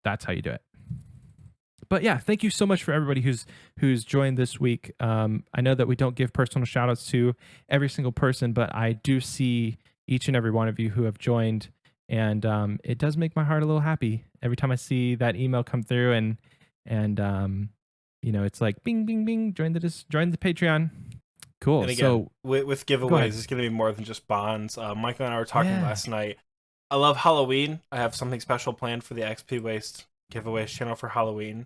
that's how you do it. But yeah, thank you so much for everybody who's joined this week. I know that we don't give personal shout outs to every single person, but I do see each and every one of you who have joined. And it does make my heart a little happy every time I see that email come through, and you know, it's like bing, bing, bing, join the Patreon. Cool. And again, So with giveaways, it's going to be more than just bonds. Michael and I were talking last night. I love Halloween. I have something special planned for the XP Waste giveaways channel for Halloween.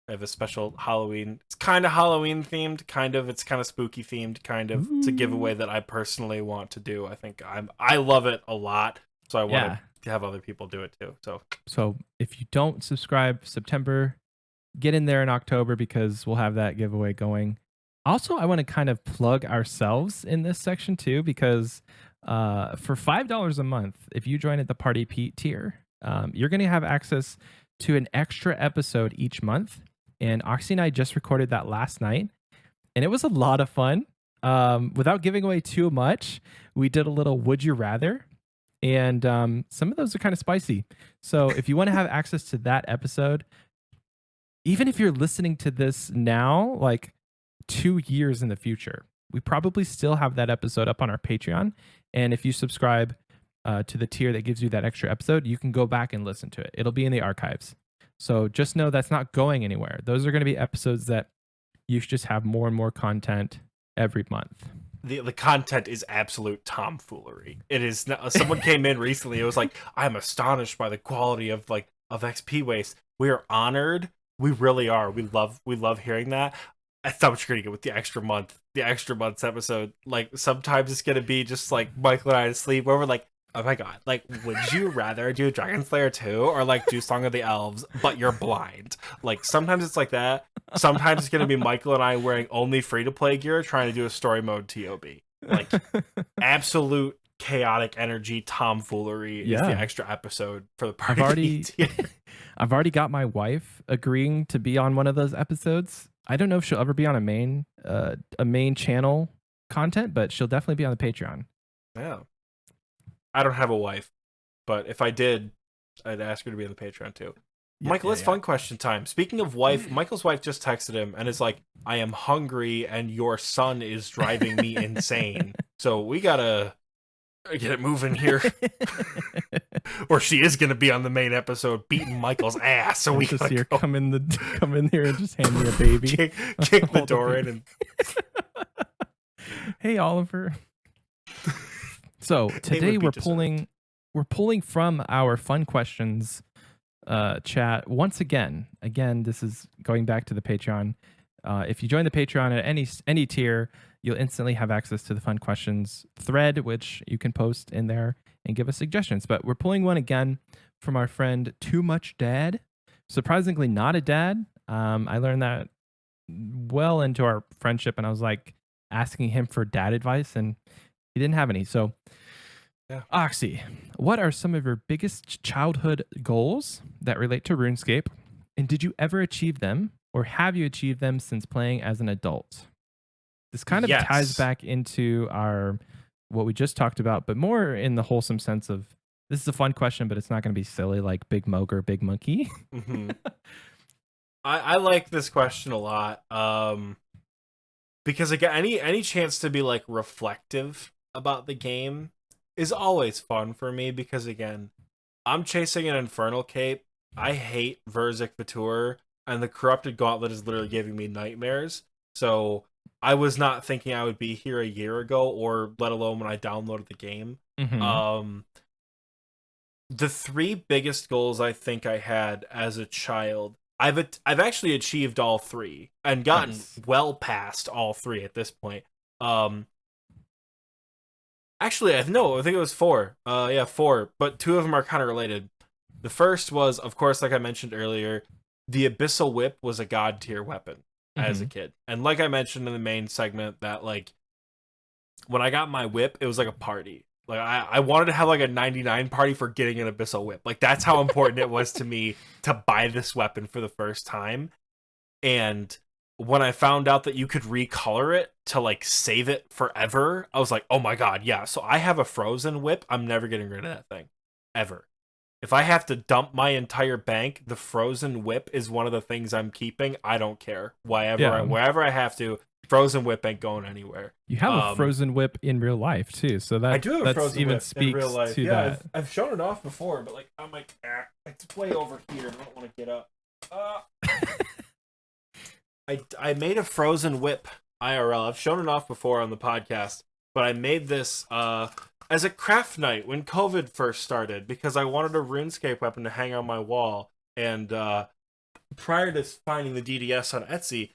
I have a special Halloween. It's kind of Halloween themed, it's kind of spooky themed, kind of. It's a giveaway that I personally want to do. I think I love it a lot, so I want to have other people do it too. So if you don't subscribe September, get in there in October because we'll have that giveaway going. Also, I want to kind of plug ourselves in this section too, because for $5 a month, if you join at the Party Pete tier, you're going to have access to an extra episode each month. And Oxie and I just recorded that last night, and it was a lot of fun. Without giving away too much, we did a little Would You Rather, and some of those are kind of spicy. So if you want to have access to that episode, even if you're listening to this now, like 2 years in the future, we probably still have that episode up on our Patreon. And if you subscribe to the tier that gives you that extra episode, you can go back and listen to it. It'll be in the archives. So just know that's not going anywhere. Those are going to be episodes that you should just have more and more content every month. The content is absolute tomfoolery. It is not, someone came in recently. It was like, I'm astonished by the quality of XP Waste. We are honored We really are. We love hearing that. I thought what you're gonna get with the extra month's episode. Like sometimes it's gonna be just like Michael and I sleep where we're like, oh my god, like would you rather do Dragon Slayer 2 or like do Song of the Elves, but you're blind? Like sometimes it's like that. Sometimes it's gonna be Michael and I wearing only free to play gear trying to do a story mode TOB. Like absolute chaotic energy tomfoolery is the extra episode for the party. I've already got my wife agreeing to be on one of those episodes. I don't know if she'll ever be on a main channel content, but she'll definitely be on the Patreon. Yeah. I don't have a wife, but if I did, I'd ask her to be on the Patreon too. Michael, it's fun question time. Speaking of wife, Michael's wife just texted him and is like, I am hungry and your son is driving me insane. So we gotta get it moving here. Or she is gonna be on the main episode beating Michael's ass. So we just gotta come in here and just hand me a baby. kick the door in and hey Oliver. So today we're pulling from our fun questions chat once again. Again, this is going back to the Patreon. If you join the Patreon at any tier, you'll instantly have access to the fun questions thread, which you can post in there and give us suggestions. But we're pulling one again from our friend Too Much Dad. Surprisingly, not a dad. I learned that well into our friendship, and I was like asking him for dad advice, and he didn't have any. So, Oxie, what are some of your biggest childhood goals that relate to RuneScape? And did you ever achieve them, or have you achieved them since playing as an adult? This kind of ties back into what we just talked about, but more in the wholesome sense of this is a fun question, but it's not going to be silly like Big Moger, Big Monkey. Mm-hmm. I like this question a lot because again, any chance to be like reflective about the game is always fun for me because again, I'm chasing an Infernal Cape. I hate Verzik Vatour, and the Corrupted Gauntlet is literally giving me nightmares. So I was not thinking I would be here a year ago, or let alone when I downloaded the game. Mm-hmm. The three biggest goals I think I had as a child, I've actually achieved all three and gotten well past all three at this point. Actually, I think it was four. Four, but two of them are kind of related. The first was, of course, like I mentioned earlier, the Abyssal Whip was a god tier weapon as a kid. And like I mentioned in the main segment, that like when I got my whip, it was like a party. Like I wanted to have like a 99 party for getting an Abyssal Whip. Like that's how important it was to me to buy this weapon for the first time. And when I found out that you could recolor it to like save it forever, I was like, oh my god, yeah. So I have a frozen whip. I'm never getting rid of that thing. Ever. If I have to dump my entire bank, the frozen whip is one of the things I'm keeping. I don't care. Wherever I have to, frozen whip ain't going anywhere. You have a frozen whip in real life too, so that I do have a frozen whip in real life. To that. I've shown it off before, but like I'm like it's way over here. I don't want to get up. I made a frozen whip IRL. I've shown it off before on the podcast, but I made this as a craft night when COVID first started because I wanted a RuneScape weapon to hang on my wall. And prior to finding the DDS on Etsy,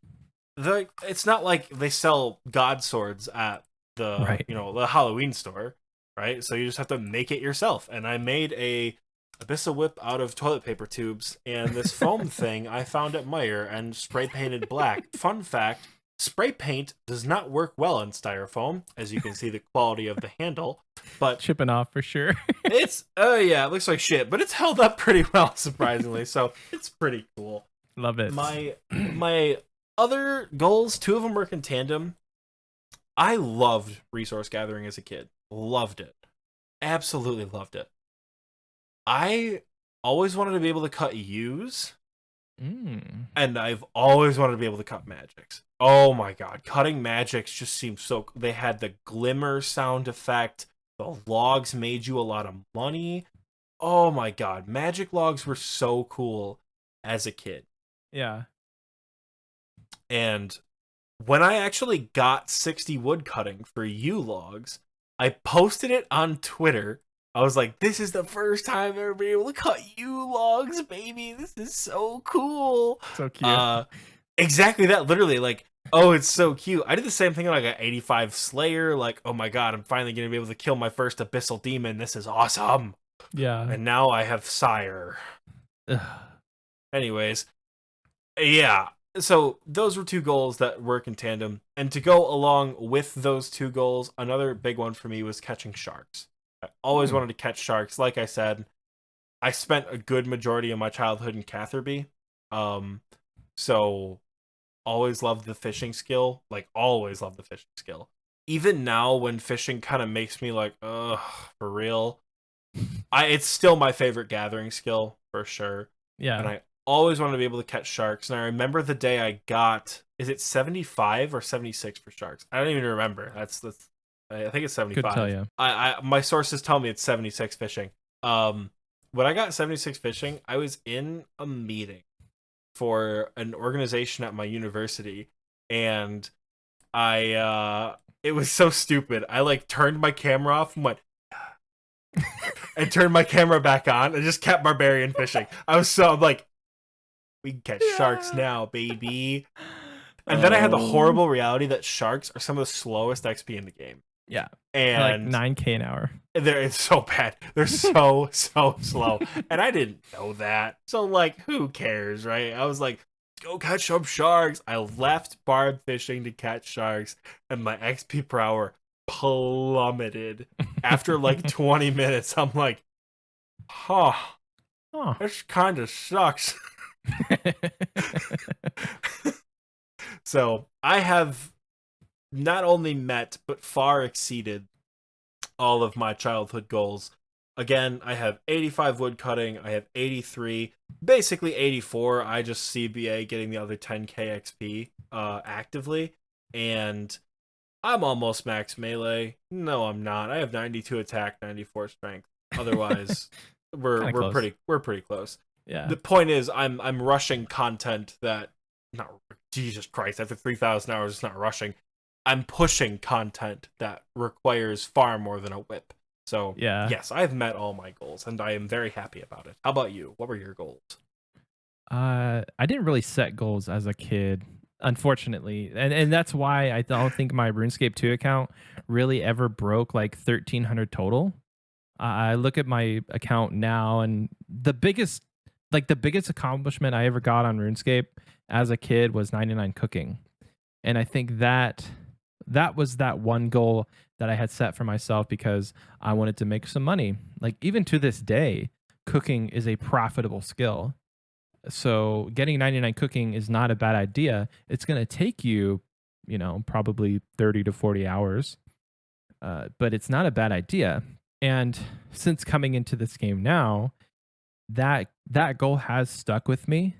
it's not like they sell god swords at the the Halloween store, right? So you just have to make it yourself. And I made a Abyssal Whip out of toilet paper tubes and this foam thing I found at Meijer and spray painted black. Fun fact, spray paint does not work well in styrofoam, as you can see the quality of the handle. But chipping off for sure. It looks like shit, but it's held up pretty well, surprisingly. So it's pretty cool. Love it. My other goals, two of them work in tandem. I loved resource gathering as a kid. Loved it. Absolutely loved it. I always wanted to be able to cut U's. And I've always wanted to be able to cut magics. Oh my god, cutting magics just seemed so... They had the glimmer sound effect. The logs made you a lot of money. Oh my god, magic logs were so cool as a kid. Yeah. And when I actually got 60 wood cutting for U logs, I posted it on Twitter I was like, this is the first time I've ever been able to cut you logs, baby. This is so cool. So cute. Exactly that. Literally, like, oh, it's so cute. I did the same thing when I got 85 Slayer. Like, oh my god, I'm finally going to be able to kill my first Abyssal Demon. This is awesome. Yeah. And now I have Sire. Ugh. Anyways, yeah. So those were two goals that work in tandem. And to go along with those two goals, another big one for me was catching sharks. I always wanted to catch sharks. Like I said, I spent a good majority of my childhood in Catherby. So always loved the fishing skill. Like, always loved the fishing skill. Even now, when fishing kind of makes me like, ugh, for real, it's still my favorite gathering skill for sure. Yeah. And I always wanted to be able to catch sharks. And I remember the day I got, is it 75 or 76 for sharks? I don't even remember. That's I think it's 75. Couldn't tell you. My sources tell me it's 76 fishing. When I got 76 fishing, I was in a meeting for an organization at my university, and it was so stupid. I like turned my camera off and went and turned my camera back on and just kept barbarian fishing. I'm like, we can catch sharks now, baby. And then I had the horrible reality that sharks are some of the slowest XP in the game. Yeah. And like 9K an hour. It's so bad. They're so slow. And I didn't know that. So like, who cares, right? I was like, go catch some sharks. I left barb fishing to catch sharks, and my XP per hour plummeted. After like 20 minutes, I'm like, this kind of sucks. So I have not only met, but far exceeded all of my childhood goals. Again, I have 85 woodcutting, I have 83, basically 84. I just CBA getting the other 10k XP actively, and I'm almost max melee. No, I'm not. I have 92 attack, 94 strength. Otherwise, we're pretty close. Yeah. The point is, I'm rushing content that, not Jesus Christ, after 3,000 hours, it's not rushing. I'm pushing content that requires far more than a whip. So, yeah. Yes, I've met all my goals, and I am very happy about it. How about you? What were your goals? I didn't really set goals as a kid, unfortunately. And that's why I don't think my RuneScape 2 account really ever broke like 1,300 total. I look at my account now, and the biggest accomplishment I ever got on RuneScape as a kid was 99 cooking. And I think that was that one goal that I had set for myself because I wanted to make some money. Like, even to this day, cooking is a profitable skill. So getting 99 cooking is not a bad idea. It's going to take you, probably 30 to 40 hours. But it's not a bad idea. And since coming into this game now, that goal has stuck with me.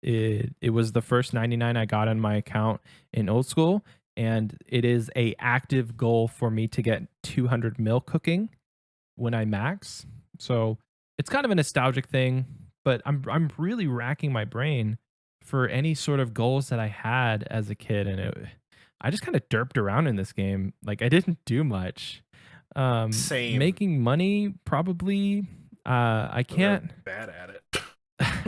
It was the first 99 I got on my account in Old School, and it is a active goal for me to get 200 mil cooking when I max. So it's kind of a nostalgic thing, but I'm really racking my brain for any sort of goals that I had as a kid, and I just kind of derped around in this game. Like, I didn't do much. Same. Making money, probably. I can't. I'm bad at it.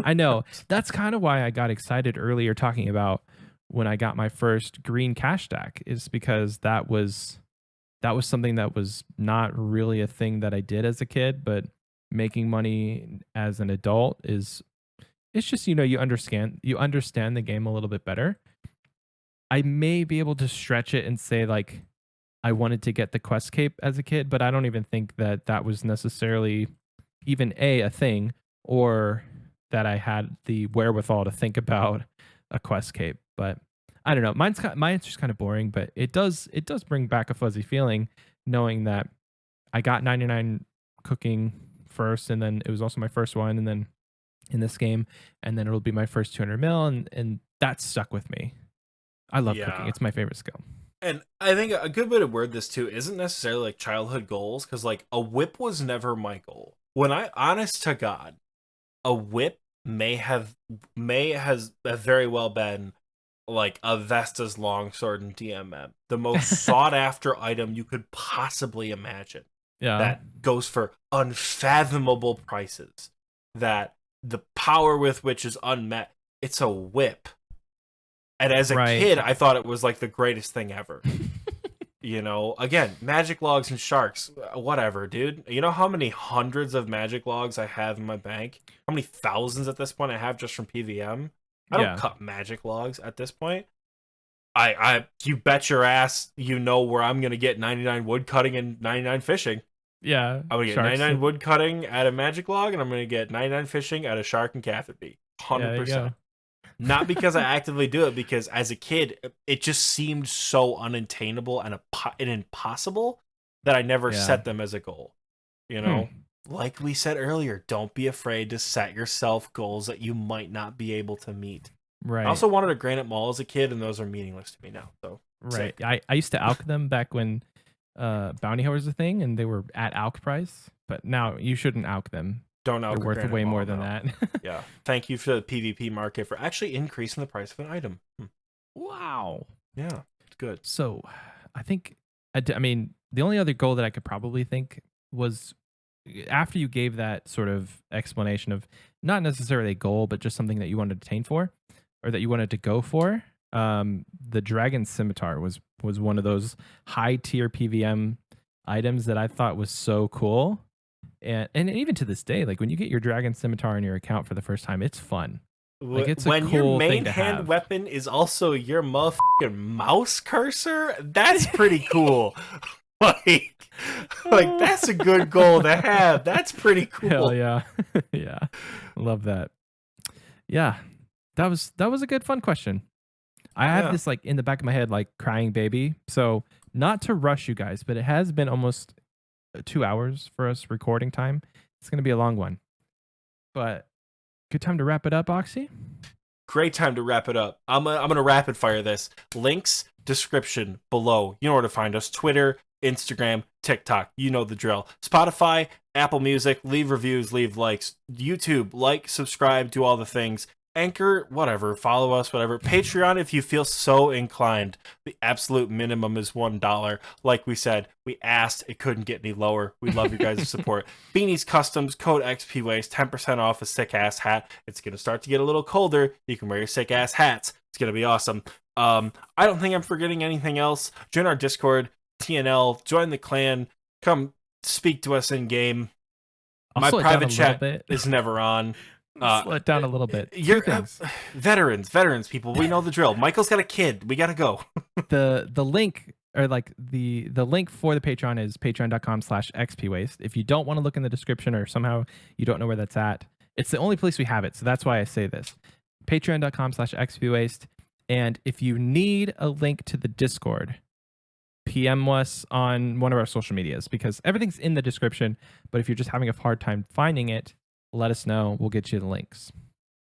I know. That's kind of why I got excited earlier talking about when I got my first green cash stack, is because that was something that was not really a thing that I did as a kid, but making money as an adult it's just, you understand the game a little bit better. I may be able to stretch it and say like I wanted to get the quest cape as a kid, but I don't even think that was necessarily even a thing, or that I had the wherewithal to think about a quest cape. But I don't know. Mine's just kind of boring, but it does bring back a fuzzy feeling knowing that I got 99 cooking first, and then it was also my first one, and then in this game, and then it'll be my first 200 mil, and that stuck with me. I love cooking. It's my favorite skill. And I think a good way to word this too isn't necessarily like childhood goals, because like a whip was never my goal. When honest to God, a whip has very well been like a Vesta's longsword in DMM, the most sought after item you could possibly imagine. Yeah. that goes for unfathomable prices, that the power with which is unmet. It's a whip. And as a Right. kid, I thought it was like the greatest thing ever. You know, again, magic logs and sharks, whatever, dude. You know how many hundreds of magic logs I have in my bank? How many thousands at this point I have just from PVM? I don't Yeah. cut magic logs at this point. You bet your ass you know where I'm gonna get 99 wood cutting and 99 fishing. Yeah. I'm gonna get Sharks. 99 wood cutting at a magic log, and I'm gonna get 99 fishing at a shark and catherby. Yeah, there you 100%. go. Not because I actively do it, because as a kid, it just seemed so unattainable and impossible that I never Yeah. set them as a goal. You know, like we said earlier, don't be afraid to set yourself goals that you might not be able to meet. Right. I also wanted a Granite Mall as a kid, and those are meaningless to me now. So right. sick. I used to alch them back when bounty hunters was a thing and they were at alch price, but now you shouldn't alch them. Don't know. They're worth Granite way Mall, more than no. that. Yeah. Thank you for the PvP market for actually increasing the price of an item. Wow. Yeah, it's good. So I think, I mean, the only other goal that I could probably think was after you gave that sort of explanation of not necessarily a goal, but just something that you wanted to attain for or that you wanted to go for. The Dragon Scimitar was one of those high tier PVM items that I thought was so cool. And even to this day, like when you get your Dragon Scimitar in your account for the first time, it's fun. Like, it's a when your cool thing main to hand have. weapon is also your motherfucking mouse cursor, that's pretty cool. like that's a good goal to have. That's pretty cool. Hell yeah. Yeah. Love that. Yeah. That was a good fun question. I have Yeah. this like in the back of my head, like crying baby. So not to rush you guys, but it has been almost 2 hours for us recording time. It's going to be a long one, but good time to wrap it up, Oxie. Great time to wrap it up. I'm gonna rapid fire this. Links, description below. You know where to find us. Twitter, Instagram, TikTok. You know the drill. Spotify, Apple Music. Leave reviews, leave likes. YouTube, like, subscribe, do all the things. Anchor, whatever. Follow us, whatever. Patreon, if you feel so inclined. The absolute minimum is $1. Like we said, we asked. It couldn't get any lower. We love your guys' support. Beanies Customs, code XPWaste, 10% off a sick-ass hat. It's going to start to get a little colder. You can wear your sick-ass hats. It's going to be awesome. I don't think I'm forgetting anything else. Join our Discord, TNL. Join the clan. Come speak to us in-game. My private chat is never on. Slow it down a little bit. You're Two things. veterans, people. We know the drill. Michael's got a kid. We gotta go. The link or like the link for the Patreon is patreon.com/xpwaste. If you don't want to look in the description or somehow you don't know where that's at, it's the only place we have it. So that's why I say this. Patreon.com/xpwaste. And if you need a link to the Discord, PM us on one of our social medias because everything's in the description. But if you're just having a hard time finding it, let us know. We'll get you the links.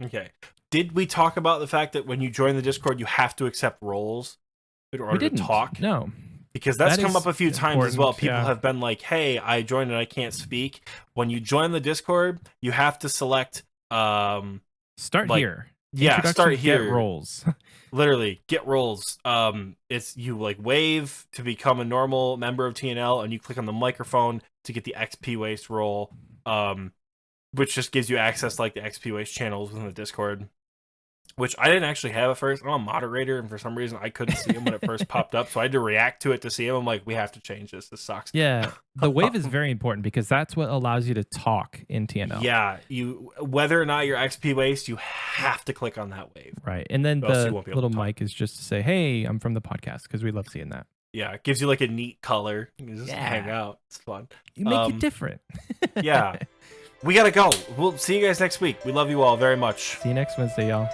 Okay. Did we talk about the fact that when you join the Discord, you have to accept roles in order to talk? No. Because that's That come is up a few times as well. important, People yeah. have been like, hey, I joined and I can't speak. When you join the Discord, you have to select Start like, here. yeah, Introduction, start get here. roles. Literally, get roles. It's you like wave to become a normal member of TNL, and you click on the microphone to get the XP Waste role, which just gives you access to like the XP Waste channels within the Discord, which I didn't actually have at first. I'm a moderator, and for some reason I couldn't see him when it first popped up, so I had to react to it to see him. I'm like, we have to change this. This sucks. Yeah, the wave is very important because that's what allows you to talk in TNL. Yeah, you whether or not you're XP Waste, you have to click on that wave. Right, and then Or else you the won't be able little to talk. mic is just to say, "Hey, I'm from the podcast," because we love seeing that. Yeah, it gives you like a neat color. You can just Yeah. hang out. It's fun. You make it different. Yeah. We gotta go. We'll see you guys next week. We love you all very much. See you next Wednesday, y'all.